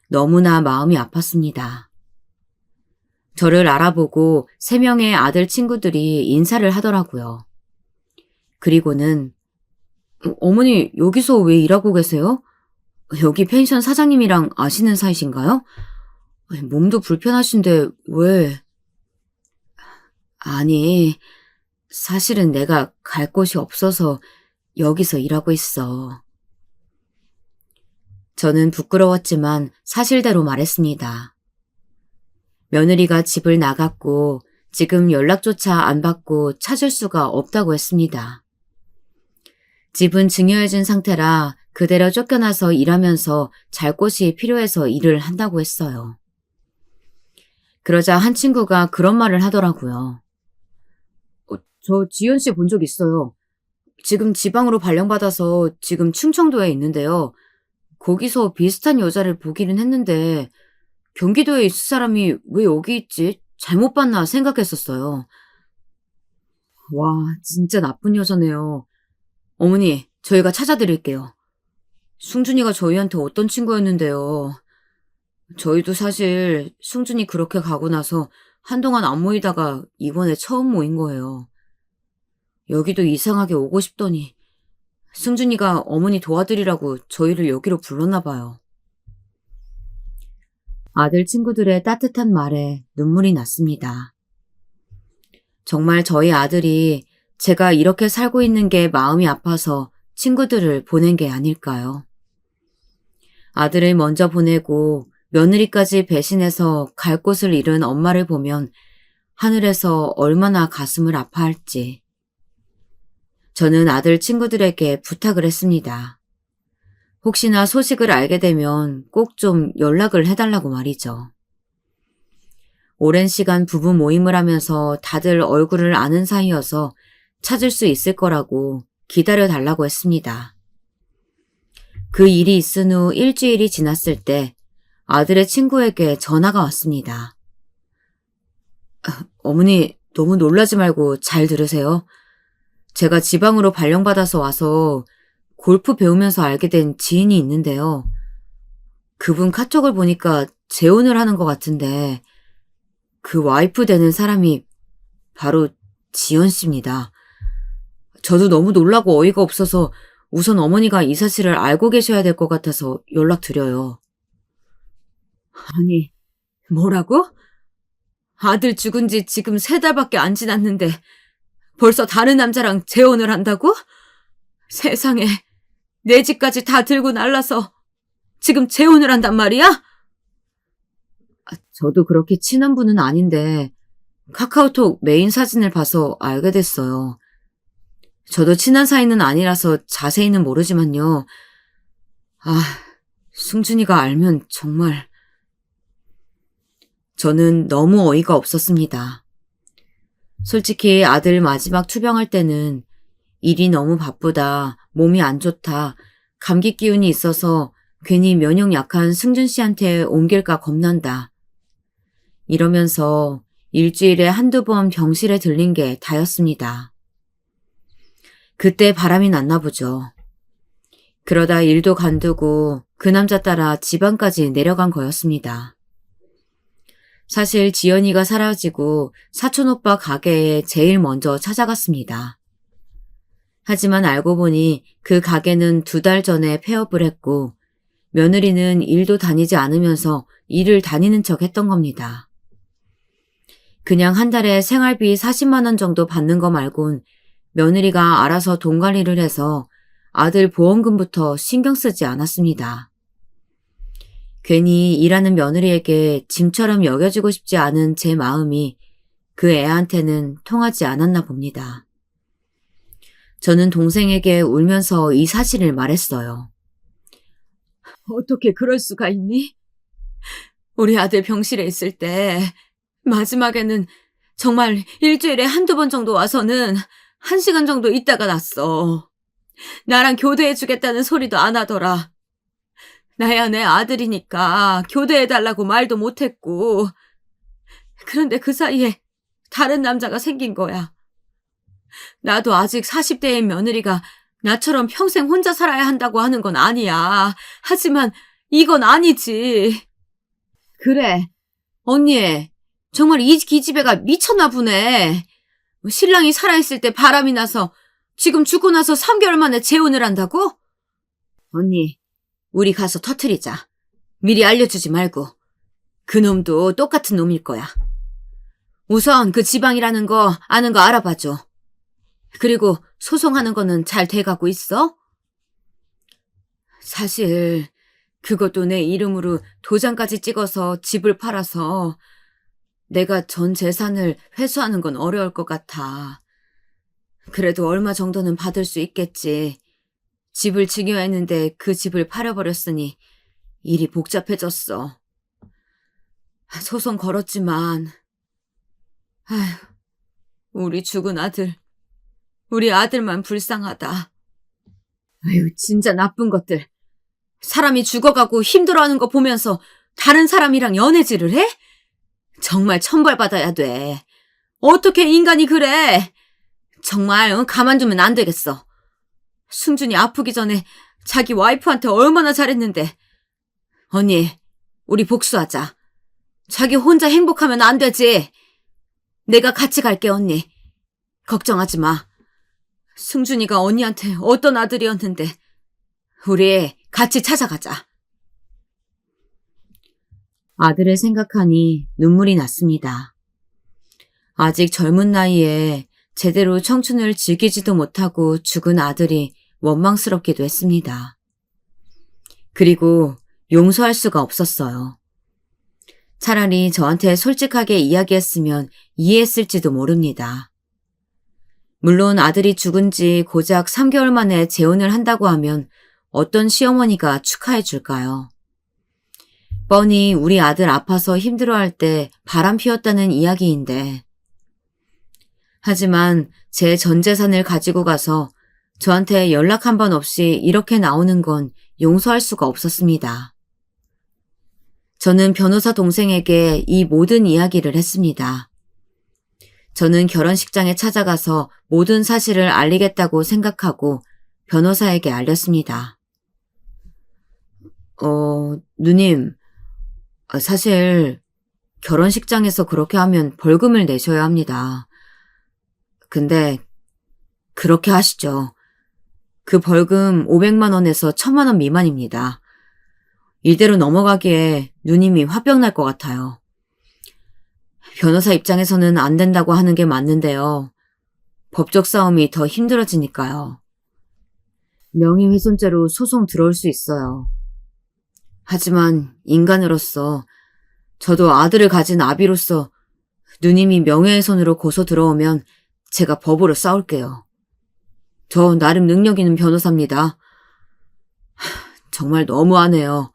[SPEAKER 1] 너무나 마음이 아팠습니다. 저를 알아보고 3명의 아들 친구들이 인사를 하더라고요. 그리고는 어머니 여기서 왜 일하고 계세요? 여기 펜션 사장님이랑 아시는 사이신가요? 몸도 불편하신데 왜? 아니, 사실은 내가 갈 곳이 없어서 여기서 일하고 있어. 저는 부끄러웠지만 사실대로 말했습니다. 며느리가 집을 나갔고 지금 연락조차 안 받고 찾을 수가 없다고 했습니다. 집은 증여해준 상태라 그대로 쫓겨나서 일하면서 잘 곳이 필요해서 일을 한다고 했어요. 그러자 한 친구가 그런 말을 하더라고요. 저 지연 씨 본 적 있어요. 지금 지방으로 발령받아서 지금 충청도에 있는데요. 거기서 비슷한 여자를 보기는 했는데 경기도에 있을 사람이 왜 여기 있지? 잘못 봤나 생각했었어요. 와, 진짜 나쁜 여자네요. 어머니, 저희가 찾아드릴게요. 승준이가 저희한테 어떤 친구였는데요. 저희도 사실 승준이 그렇게 가고 나서 한동안 안 모이다가 이번에 처음 모인 거예요. 여기도 이상하게 오고 싶더니 승준이가 어머니 도와드리라고 저희를 여기로 불렀나 봐요. 아들 친구들의 따뜻한 말에 눈물이 났습니다. 정말 저희 아들이 제가 이렇게 살고 있는 게 마음이 아파서 친구들을 보낸 게 아닐까요? 아들을 먼저 보내고 며느리까지 배신해서 갈 곳을 잃은 엄마를 보면 하늘에서 얼마나 가슴을 아파할지. 저는 아들 친구들에게 부탁을 했습니다. 혹시나 소식을 알게 되면 꼭 좀 연락을 해달라고 말이죠. 오랜 시간 부부 모임을 하면서 다들 얼굴을 아는 사이여서 찾을 수 있을 거라고 기다려달라고 했습니다. 그 일이 있은 후 일주일이 지났을 때 아들의 친구에게 전화가 왔습니다. 어머니, 너무 놀라지 말고 잘 들으세요. 제가 지방으로 발령받아서 와서 골프 배우면서 알게 된 지인이 있는데요. 그분 카톡을 보니까 재혼을 하는 것 같은데 그 와이프 되는 사람이 바로 지연 씨입니다. 저도 너무 놀라고 어이가 없어서 우선 어머니가 이 사실을 알고 계셔야 될 것 같아서 연락드려요. 아니, 뭐라고? 아들 죽은 지 지금 3달밖에 안 지났는데 벌써 다른 남자랑 재혼을 한다고? 세상에, 내 집까지 다 들고 날라서 지금 재혼을 한단 말이야? 저도 그렇게 친한 분은 아닌데 카카오톡 메인 사진을 봐서 알게 됐어요. 저도 친한 사이는 아니라서 자세히는 모르지만요. 승준이가 알면 정말... 저는 너무 어이가 없었습니다. 솔직히 아들 마지막 투병할 때는 일이 너무 바쁘다, 몸이 안 좋다, 감기 기운이 있어서 괜히 면역 약한 승준 씨한테 옮길까 겁난다. 이러면서 일주일에 1~2번 병실에 들린 게 다였습니다. 그때 바람이 났나 보죠. 그러다 일도 간두고 그 남자 따라 지방까지 내려간 거였습니다. 사실 지연이가 사라지고 사촌오빠 가게에 제일 먼저 찾아갔습니다. 하지만 알고 보니 그 가게는 2달 전에 폐업을 했고 며느리는 일도 다니지 않으면서 일을 다니는 척 했던 겁니다. 그냥 한 달에 생활비 40만 원 정도 받는 거 말곤 며느리가 알아서 돈 관리를 해서 아들 보험금부터 신경 쓰지 않았습니다. 괜히 일하는 며느리에게 짐처럼 여겨지고 싶지 않은 제 마음이 그 애한테는 통하지 않았나 봅니다. 저는 동생에게 울면서 이 사실을 말했어요. 어떻게 그럴 수가 있니? 우리 아들 병실에 있을 때 마지막에는 정말 일주일에 1~2번 정도 와서는 1시간 정도 있다가 났어. 나랑 교대해주겠다는 소리도 안 하더라. 나야 내 아들이니까 교대해달라고 말도 못했고. 그런데 그 사이에 다른 남자가 생긴 거야. 나도 아직 40대인 며느리가 나처럼 평생 혼자 살아야 한다고 하는 건 아니야. 하지만 이건 아니지. 그래. 언니, 정말 이 기집애가 미쳤나 보네. 신랑이 살아있을 때 바람이 나서 지금 죽고 나서 3개월 만에 재혼을 한다고? 언니, 우리 가서 터트리자. 미리 알려주지 말고. 그 놈도 똑같은 놈일 거야. 우선 그 지방이라는 거 아는 거 알아봐줘. 그리고 소송하는 거는 잘 돼가고 있어? 사실 그것도 내 이름으로 도장까지 찍어서 집을 팔아서 내가 전 재산을 회수하는 건 어려울 것 같아. 그래도 얼마 정도는 받을 수 있겠지. 집을 증여했는데 그 집을 팔아버렸으니 일이 복잡해졌어. 소송 걸었지만 아휴, 우리 죽은 아들, 우리 아들만 불쌍하다. 아유, 진짜 나쁜 것들. 사람이 죽어가고 힘들어하는 거 보면서 다른 사람이랑 연애질을 해? 정말 천벌받아야 돼. 어떻게 인간이 그래? 정말 가만두면 안 되겠어. 승준이 아프기 전에 자기 와이프한테 얼마나 잘했는데. 언니, 우리 복수하자. 자기 혼자 행복하면 안 되지. 내가 같이 갈게, 언니. 걱정하지 마. 승준이가 언니한테 어떤 아들이었는데 우리 같이 찾아가자. 아들을 생각하니 눈물이 났습니다. 아직 젊은 나이에 제대로 청춘을 즐기지도 못하고 죽은 아들이 원망스럽기도 했습니다. 그리고 용서할 수가 없었어요. 차라리 저한테 솔직하게 이야기했으면 이해했을지도 모릅니다. 물론 아들이 죽은 지 고작 3개월 만에 재혼을 한다고 하면 어떤 시어머니가 축하해 줄까요? 뻔히 우리 아들 아파서 힘들어할 때 바람 피웠다는 이야기인데. 하지만 제 전 재산을 가지고 가서 저한테 연락 한 번 없이 이렇게 나오는 건 용서할 수가 없었습니다. 저는 변호사 동생에게 이 모든 이야기를 했습니다. 저는 결혼식장에 찾아가서 모든 사실을 알리겠다고 생각하고 변호사에게 알렸습니다. 누님, 사실 결혼식장에서 그렇게 하면 벌금을 내셔야 합니다. 근데 그렇게 하시죠. 그 벌금 500만 원에서 1000만 원 미만입니다. 이대로 넘어가기에 누님이 화병 날 것 같아요. 변호사 입장에서는 안 된다고 하는 게 맞는데요. 법적 싸움이 더 힘들어지니까요. 명예훼손죄로 소송 들어올 수 있어요. 하지만 인간으로서 저도 아들을 가진 아비로서 누님이 명예훼손으로 고소 들어오면 제가 법으로 싸울게요. 저 나름 능력 있는 변호사입니다. 정말 너무하네요.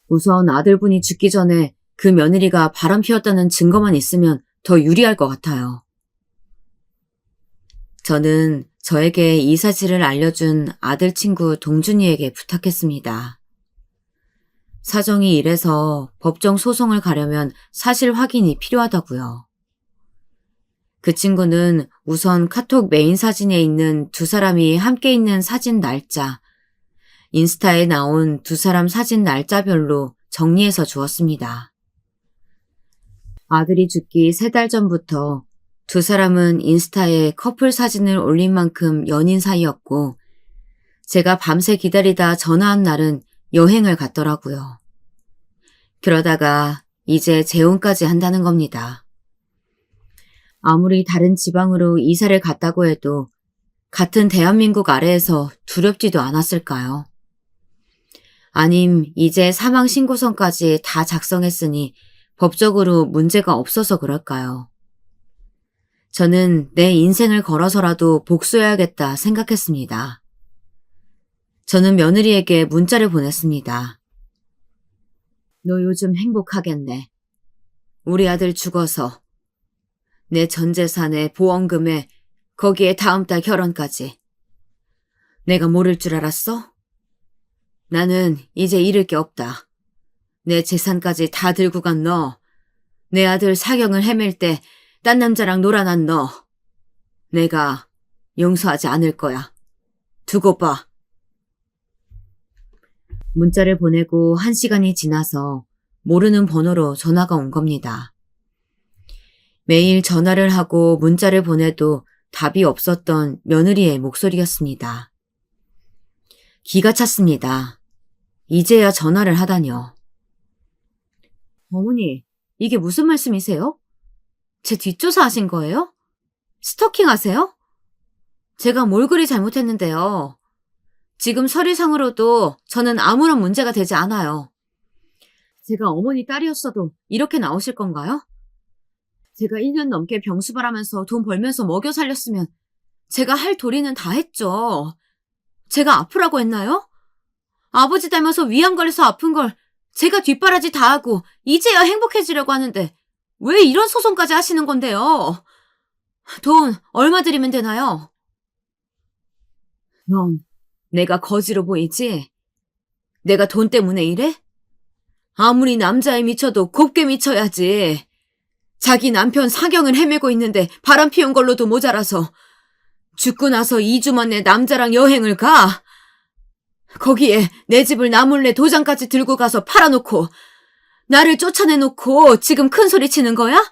[SPEAKER 1] 우선 아들분이 죽기 전에 그 며느리가 바람 피웠다는 증거만 있으면 더 유리할 것 같아요. 저는 저에게 이 사실을 알려준 아들 친구 동준이에게 부탁했습니다. 사정이 이래서 법정 소송을 가려면 사실 확인이 필요하다고요. 그 친구는 우선 카톡 메인 사진에 있는 두 사람이 함께 있는 사진 날짜, 인스타에 나온 두 사람 사진 날짜별로 정리해서 주었습니다. 아들이 죽기 3달 전부터 두 사람은 인스타에 커플 사진을 올린 만큼 연인 사이였고, 제가 밤새 기다리다 전화한 날은 여행을 갔더라고요. 그러다가 이제 재혼까지 한다는 겁니다. 아무리 다른 지방으로 이사를 갔다고 해도 같은 대한민국 아래에서 두렵지도 않았을까요? 아님 이제 사망신고서까지 다 작성했으니 법적으로 문제가 없어서 그럴까요? 저는 내 인생을 걸어서라도 복수해야겠다 생각했습니다. 저는 며느리에게 문자를 보냈습니다. 너 요즘 행복하겠네. 우리 아들 죽어서 내 전 재산에 보험금에 거기에 다음 달 결혼까지. 내가 모를 줄 알았어? 나는 이제 잃을 게 없다. 내 재산까지 다 들고 간 너, 내 아들 사경을 헤맬 때 딴 남자랑 놀아난 너, 내가 용서하지 않을 거야. 두고 봐. 문자를 보내고 1시간이 지나서 모르는 번호로 전화가 온 겁니다. 매일 전화를 하고 문자를 보내도 답이 없었던 며느리의 목소리였습니다. 기가 찼습니다. 이제야 전화를 하다뇨. 어머니, 이게 무슨 말씀이세요? 제 뒷조사 하신 거예요? 스토킹 하세요? 제가 뭘 그리 잘못했는데요. 지금 서류상으로도 저는 아무런 문제가 되지 않아요. 제가 어머니 딸이었어도 이렇게 나오실 건가요? 제가 1년 넘게 병수발하면서 돈 벌면서 먹여 살렸으면 제가 할 도리는 다 했죠. 제가 아프라고 했나요? 아버지 닮아서 위암 걸려서 아픈 걸 제가 뒷바라지 다 하고 이제야 행복해지려고 하는데 왜 이런 소송까지 하시는 건데요? 돈 얼마 드리면 되나요? 넌 내가 거지로 보이지? 내가 돈 때문에 이래? 아무리 남자에 미쳐도 곱게 미쳐야지. 자기 남편 사경을 헤매고 있는데 바람 피운 걸로도 모자라서 죽고 나서 2주 만에 남자랑 여행을 가? 거기에 내 집을 나 몰래 도장까지 들고 가서 팔아놓고 나를 쫓아내놓고 지금 큰 소리 치는 거야?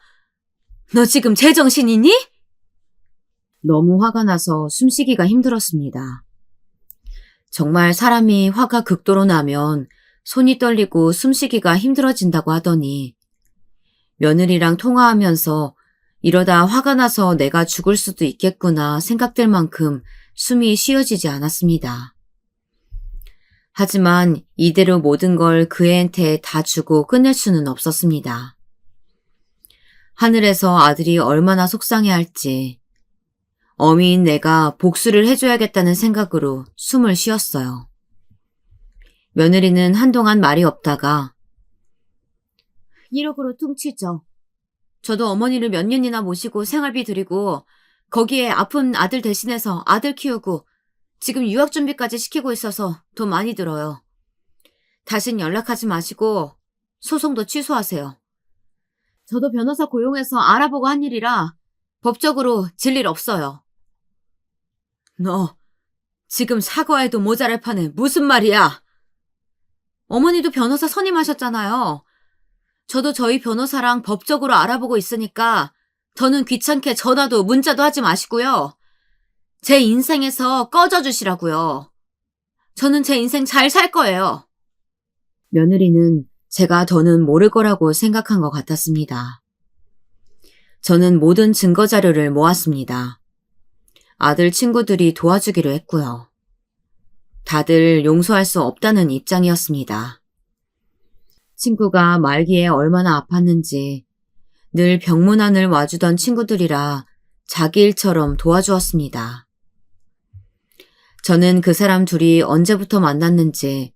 [SPEAKER 1] 너 지금 제정신이니? 너무 화가 나서 숨쉬기가 힘들었습니다. 정말 사람이 화가 극도로 나면 손이 떨리고 숨쉬기가 힘들어진다고 하더니 며느리랑 통화하면서 이러다 화가 나서 내가 죽을 수도 있겠구나 생각될 만큼 숨이 쉬어지지 않았습니다. 하지만 이대로 모든 걸 그 애한테 다 주고 끝낼 수는 없었습니다. 하늘에서 아들이 얼마나 속상해할지 어미인 내가 복수를 해줘야겠다는 생각으로 숨을 쉬었어요. 며느리는 한동안 말이 없다가 1억으로 퉁치죠. 저도 어머니를 몇 년이나 모시고 생활비 드리고 거기에 아픈 아들 대신해서 아들 키우고 지금 유학 준비까지 시키고 있어서 돈 많이 들어요. 다신 연락하지 마시고 소송도 취소하세요. 저도 변호사 고용해서 알아보고 한 일이라 법적으로 질 일 없어요. 너 지금 사과해도 모자랄 판에 무슨 말이야? 어머니도 변호사 선임하셨잖아요. 저도 저희 변호사랑 법적으로 알아보고 있으니까 더는 귀찮게 전화도 문자도 하지 마시고요. 제 인생에서 꺼져 주시라고요. 저는 제 인생 잘 살 거예요. 며느리는 제가 더는 모를 거라고 생각한 것 같았습니다. 저는 모든 증거 자료를 모았습니다. 아들 친구들이 도와주기로 했고요. 다들 용서할 수 없다는 입장이었습니다. 친구가 말기에 얼마나 아팠는지 늘 병문안을 와주던 친구들이라 자기 일처럼 도와주었습니다. 저는 그 사람 둘이 언제부터 만났는지,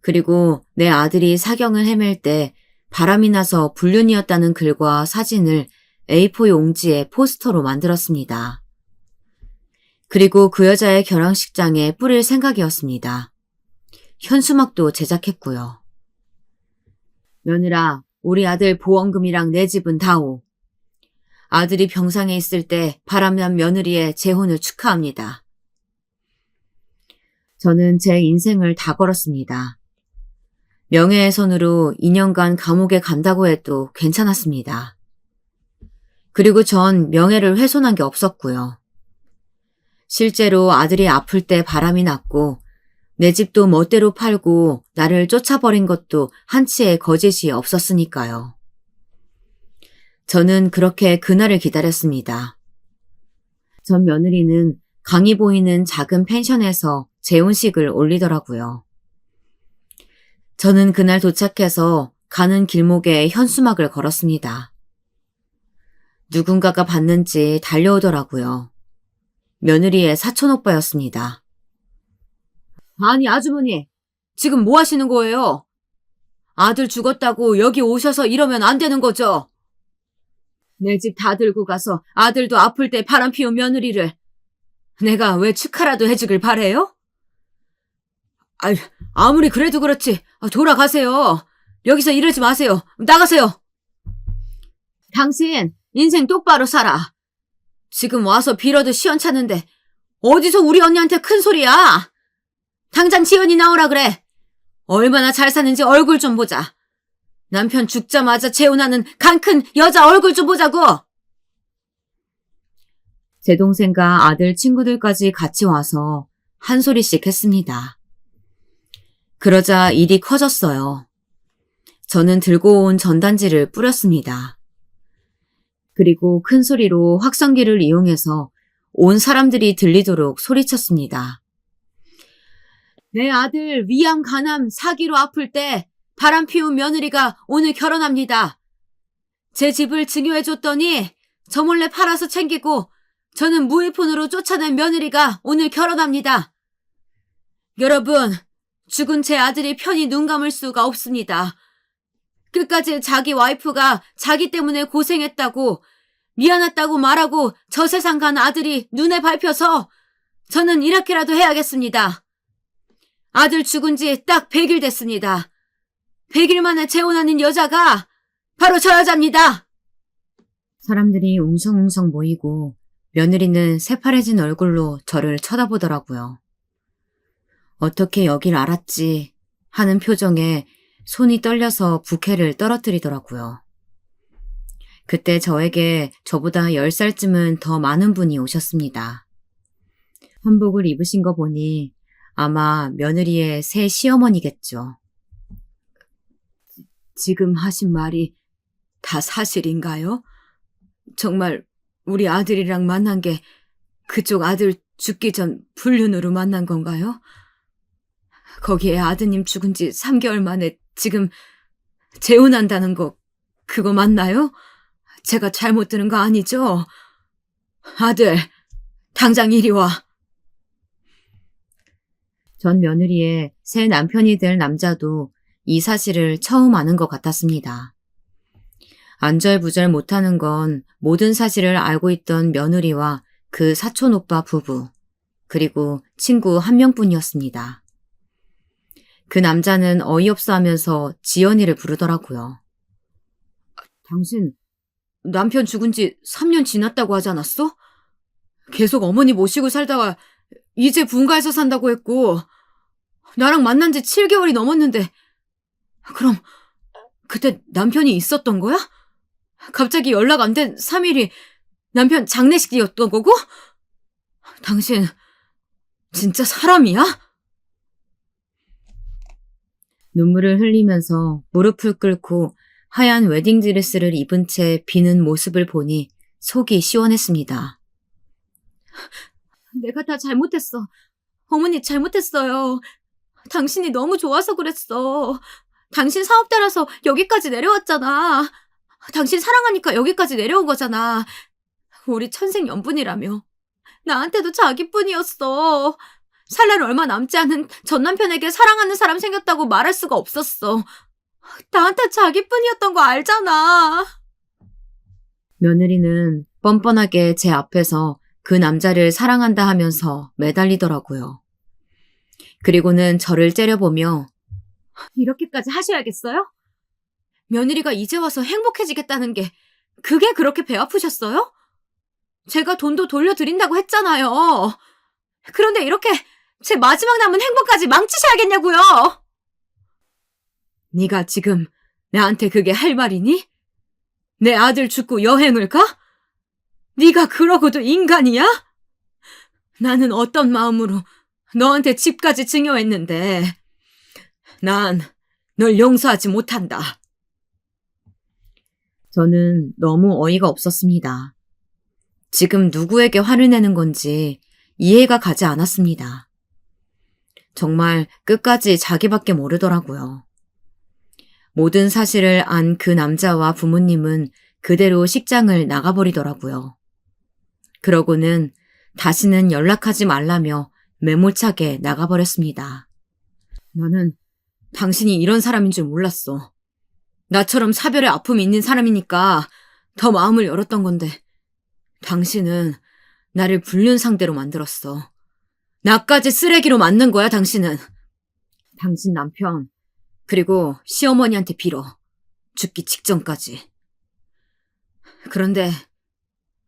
[SPEAKER 1] 그리고 내 아들이 사경을 헤맬 때 바람이 나서 불륜이었다는 글과 사진을 A4 용지에 포스터로 만들었습니다. 그리고 그 여자의 결혼식장에 뿌릴 생각이었습니다. 현수막도 제작했고요. 며느라, 우리 아들 보험금이랑 내 집은 다오. 아들이 병상에 있을 때 바람난 며느리의 재혼을 축하합니다. 저는 제 인생을 다 걸었습니다. 명예훼손으로 2년간 감옥에 간다고 해도 괜찮았습니다. 그리고 전 명예를 훼손한 게 없었고요. 실제로 아들이 아플 때 바람이 났고 내 집도 멋대로 팔고 나를 쫓아버린 것도 한치의 거짓이 없었으니까요. 저는 그렇게 그날을 기다렸습니다. 전 며느리는 강이 보이는 작은 펜션에서 재혼식을 올리더라고요. 저는 그날 도착해서 가는 길목에 현수막을 걸었습니다. 누군가가 봤는지 달려오더라고요. 며느리의 사촌오빠였습니다. 아니, 아주머니, 지금 뭐 하시는 거예요? 아들 죽었다고 여기 오셔서 이러면 안 되는 거죠? 내 집 다 들고 가서 아들도 아플 때 바람 피운 며느리를 내가 왜 축하라도 해주길 바래요? 아무리 그래도 그렇지. 돌아가세요. 여기서 이러지 마세요. 나가세요. 당신 인생 똑바로 살아. 지금 와서 빌어도 시원찮은데 어디서 우리 언니한테 큰 소리야. 당장 지연이 나오라 그래. 얼마나 잘 사는지 얼굴 좀 보자. 남편 죽자마자 재혼하는 간 큰 여자 얼굴 좀 보자고. 제 동생과 아들 친구들까지 같이 와서 한 소리씩 했습니다. 그러자 일이 커졌어요. 저는 들고 온 전단지를 뿌렸습니다. 그리고 큰 소리로 확성기를 이용해서 온 사람들이 들리도록 소리쳤습니다. 내 아들 위암, 간암, 사기로 아플 때 바람 피운 며느리가 오늘 결혼합니다. 제 집을 증여해줬더니 저 몰래 팔아서 챙기고 저는 무일푼으로 쫓아낸 며느리가 오늘 결혼합니다. 여러분, 죽은 제 아들이 편히 눈 감을 수가 없습니다. 끝까지 자기 와이프가 자기 때문에 고생했다고 미안하다고 말하고 저 세상 간 아들이 눈에 밟혀서 저는 이렇게라도 해야겠습니다. 아들 죽은 지 딱 100일 됐습니다. 100일 만에 재혼하는 여자가 바로 저 여자입니다. 사람들이 웅성웅성 모이고 며느리는 새파래진 얼굴로 저를 쳐다보더라고요. 어떻게 여길 알았지 하는 표정에 손이 떨려서 부케를 떨어뜨리더라고요. 그때 저에게 저보다 10살쯤은 더 많은 분이 오셨습니다. 한복을 입으신 거 보니 아마 며느리의 새 시어머니겠죠. 지금 하신 말이 다 사실인가요? 정말 우리 아들이랑 만난 게 그쪽 아들 죽기 전 불륜으로 만난 건가요? 거기에 아드님 죽은 지 3개월 만에 지금 재혼한다는 거 그거 맞나요? 제가 잘못 들은 거 아니죠? 아들, 당장 이리 와. 전 며느리의 새 남편이 될 남자도 이 사실을 처음 아는 것 같았습니다. 안절부절 못하는 건 모든 사실을 알고 있던 며느리와 그 사촌오빠 부부, 그리고 친구 한 명뿐이었습니다. 그 남자는 어이없어 하면서 지연이를 부르더라고요. 당신 남편 죽은 지 3년 지났다고 하지 않았어? 계속 어머니 모시고 살다가 이제 분가해서 산다고 했고 나랑 만난 지 7개월이 넘었는데 그럼 그때 남편이 있었던 거야? 갑자기 연락 안 된 3일이 남편 장례식이었던 거고? 당신 진짜 사람이야? 눈물을 흘리면서 무릎을 꿇고 하얀 웨딩드레스를 입은 채 비는 모습을 보니 속이 시원했습니다. 내가 다 잘못했어. 어머니 잘못했어요. 당신이 너무 좋아서 그랬어. 당신 사업 따라서 여기까지 내려왔잖아. 당신 사랑하니까 여기까지 내려온 거잖아. 우리 천생연분이라며. 나한테도 자기뿐이었어. 살 날 얼마 남지 않은 전 남편에게 사랑하는 사람 생겼다고 말할 수가 없었어. 나한테 자기뿐이었던 거 알잖아. 며느리는 뻔뻔하게 제 앞에서 그 남자를 사랑한다 하면서 매달리더라고요. 그리고는 저를 째려보며 이렇게까지 하셔야겠어요? 며느리가 이제 와서 행복해지겠다는 게 그게 그렇게 배 아프셨어요? 제가 돈도 돌려드린다고 했잖아요. 그런데 이렇게 제 마지막 남은 행복까지 망치셔야겠냐고요. 네가 지금 나한테 그게 할 말이니? 내 아들 죽고 여행을 가? 네가 그러고도 인간이야? 나는 어떤 마음으로 너한테 집까지 증여했는데 난 널 용서하지 못한다. 저는 너무 어이가 없었습니다. 지금 누구에게 화를 내는 건지 이해가 가지 않았습니다. 정말 끝까지 자기밖에 모르더라고요. 모든 사실을 안 그 남자와 부모님은 그대로 식장을 나가버리더라고요. 그러고는 다시는 연락하지 말라며 매몰차게 나가버렸습니다. 나는 당신이 이런 사람인 줄 몰랐어. 나처럼 사별의 아픔이 있는 사람이니까 더 마음을 열었던 건데 당신은 나를 불륜 상대로 만들었어. 나까지 쓰레기로 만든 거야, 당신은. 당신 남편, 그리고 시어머니한테 빌어. 죽기 직전까지. 그런데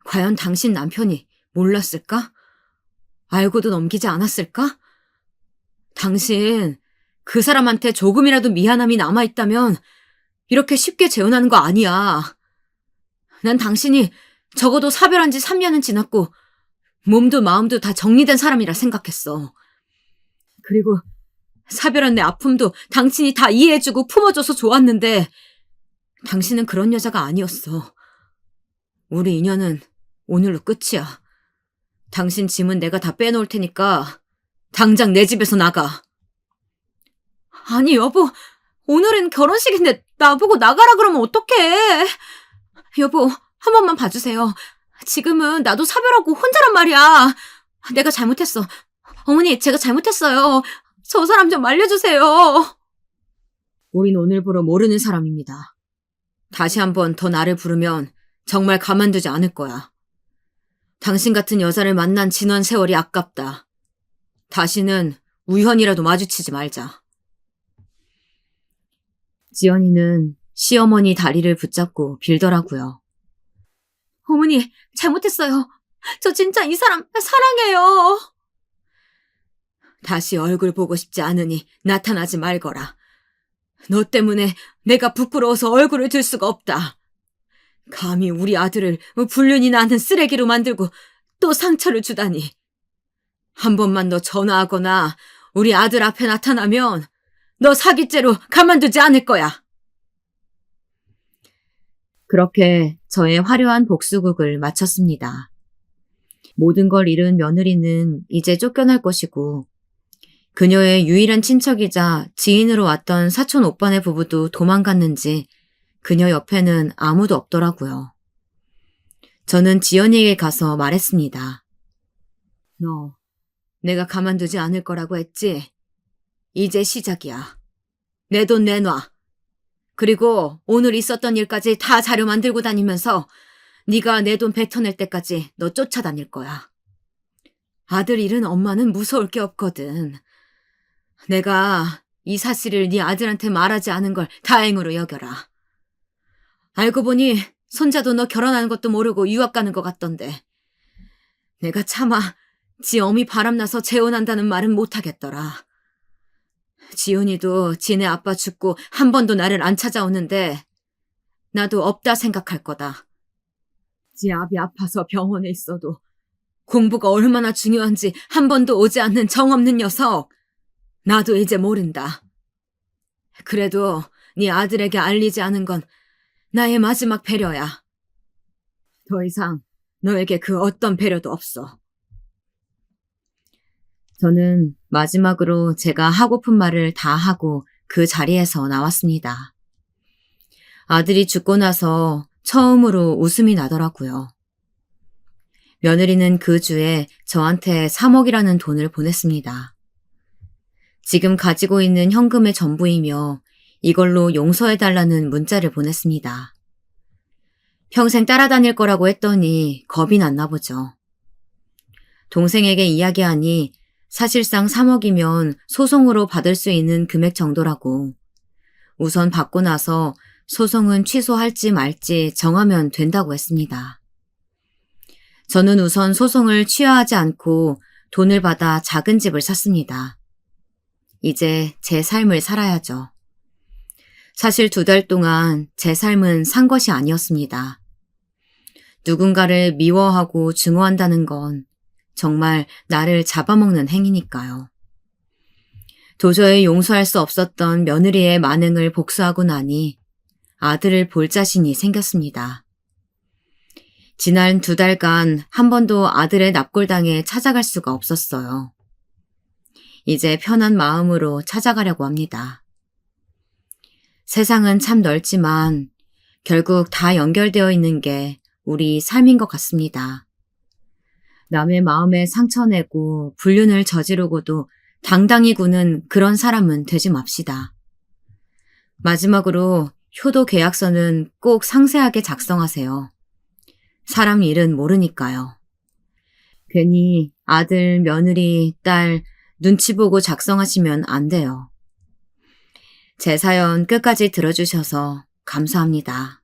[SPEAKER 1] 과연 당신 남편이 몰랐을까? 알고도 넘기지 않았을까? 당신 그 사람한테 조금이라도 미안함이 남아있다면 이렇게 쉽게 재혼하는 거 아니야. 난 당신이 적어도 사별한 지 3년은 지났고 몸도 마음도 다 정리된 사람이라 생각했어. 그리고 사별한 내 아픔도 당신이 다 이해해주고 품어줘서 좋았는데 당신은 그런 여자가 아니었어. 우리 인연은 오늘로 끝이야. 당신 짐은 내가 다 빼놓을 테니까 당장 내 집에서 나가. 아니 여보, 오늘은 결혼식인데 나보고 나가라 그러면 어떡해. 여보, 한 번만 봐주세요. 지금은 나도 사별하고 혼자란 말이야. 내가 잘못했어. 어머니, 제가 잘못했어요. 저 사람 좀 말려주세요. 우린 오늘부로 모르는 사람입니다. 다시 한 번 더 나를 부르면 정말 가만두지 않을 거야. 당신 같은 여자를 만난 지난 세월이 아깝다. 다시는 우연이라도 마주치지 말자. 지연이는 시어머니 다리를 붙잡고 빌더라고요. 어머니, 잘못했어요. 저 진짜 이 사람 사랑해요. 다시 얼굴 보고 싶지 않으니 나타나지 말거라. 너 때문에 내가 부끄러워서 얼굴을 들 수가 없다. 감히 우리 아들을 불륜이 나는 쓰레기로 만들고 또 상처를 주다니. 한 번만 너 전화하거나 우리 아들 앞에 나타나면 너 사기죄로 가만두지 않을 거야. 그렇게 저의 화려한 복수극을 마쳤습니다. 모든 걸 잃은 며느리는 이제 쫓겨날 것이고 그녀의 유일한 친척이자 지인으로 왔던 사촌 오빠네 부부도 도망갔는지 그녀 옆에는 아무도 없더라고요. 저는 지연이에게 가서 말했습니다. 너 내가 가만두지 않을 거라고 했지? 이제 시작이야. 내 돈 내놔. 그리고 오늘 있었던 일까지 다 자료 만들고 다니면서 네가 내 돈 뱉어낼 때까지 너 쫓아다닐 거야. 아들 잃은 엄마는 무서울 게 없거든. 내가 이 사실을 네 아들한테 말하지 않은 걸 다행으로 여겨라. 알고 보니 손자도 너 결혼하는 것도 모르고 유학 가는 것 같던데. 내가 차마 지 어미 바람나서 재혼한다는 말은 못하겠더라. 지훈이도 지네 아빠 죽고 한 번도 나를 안 찾아오는데 나도 없다 생각할 거다. 지 아비 아파서 병원에 있어도 공부가 얼마나 중요한지 한 번도 오지 않는 정없는 녀석. 나도 이제 모른다. 그래도 네 아들에게 알리지 않은 건 나의 마지막 배려야. 더 이상 너에게 그 어떤 배려도 없어. 저는 마지막으로 제가 하고픈 말을 다 하고 그 자리에서 나왔습니다. 아들이 죽고 나서 처음으로 웃음이 나더라고요. 며느리는 그 주에 저한테 3억이라는 돈을 보냈습니다. 지금 가지고 있는 현금의 전부이며 이걸로 용서해달라는 문자를 보냈습니다. 평생 따라다닐 거라고 했더니 겁이 났나 보죠. 동생에게 이야기하니 사실상 3억이면 소송으로 받을 수 있는 금액 정도라고. 우선 받고 나서 소송은 취소할지 말지 정하면 된다고 했습니다. 저는 우선 소송을 취하하지 않고 돈을 받아 작은 집을 샀습니다. 이제 제 삶을 살아야죠. 사실 2달 동안 제 삶은 산 것이 아니었습니다. 누군가를 미워하고 증오한다는 건 정말 나를 잡아먹는 행위니까요. 도저히 용서할 수 없었던 며느리의 만행을 복수하고 나니 아들을 볼 자신이 생겼습니다. 지난 2달간 한 번도 아들의 납골당에 찾아갈 수가 없었어요. 이제 편한 마음으로 찾아가려고 합니다. 세상은 참 넓지만 결국 다 연결되어 있는 게 우리 삶인 것 같습니다. 남의 마음에 상처내고 불륜을 저지르고도 당당히 구는 그런 사람은 되지 맙시다. 마지막으로 효도 계약서는 꼭 상세하게 작성하세요. 사람 일은 모르니까요. 괜히 아들, 며느리, 딸 눈치 보고 작성하시면 안 돼요. 제 사연 끝까지 들어주셔서 감사합니다.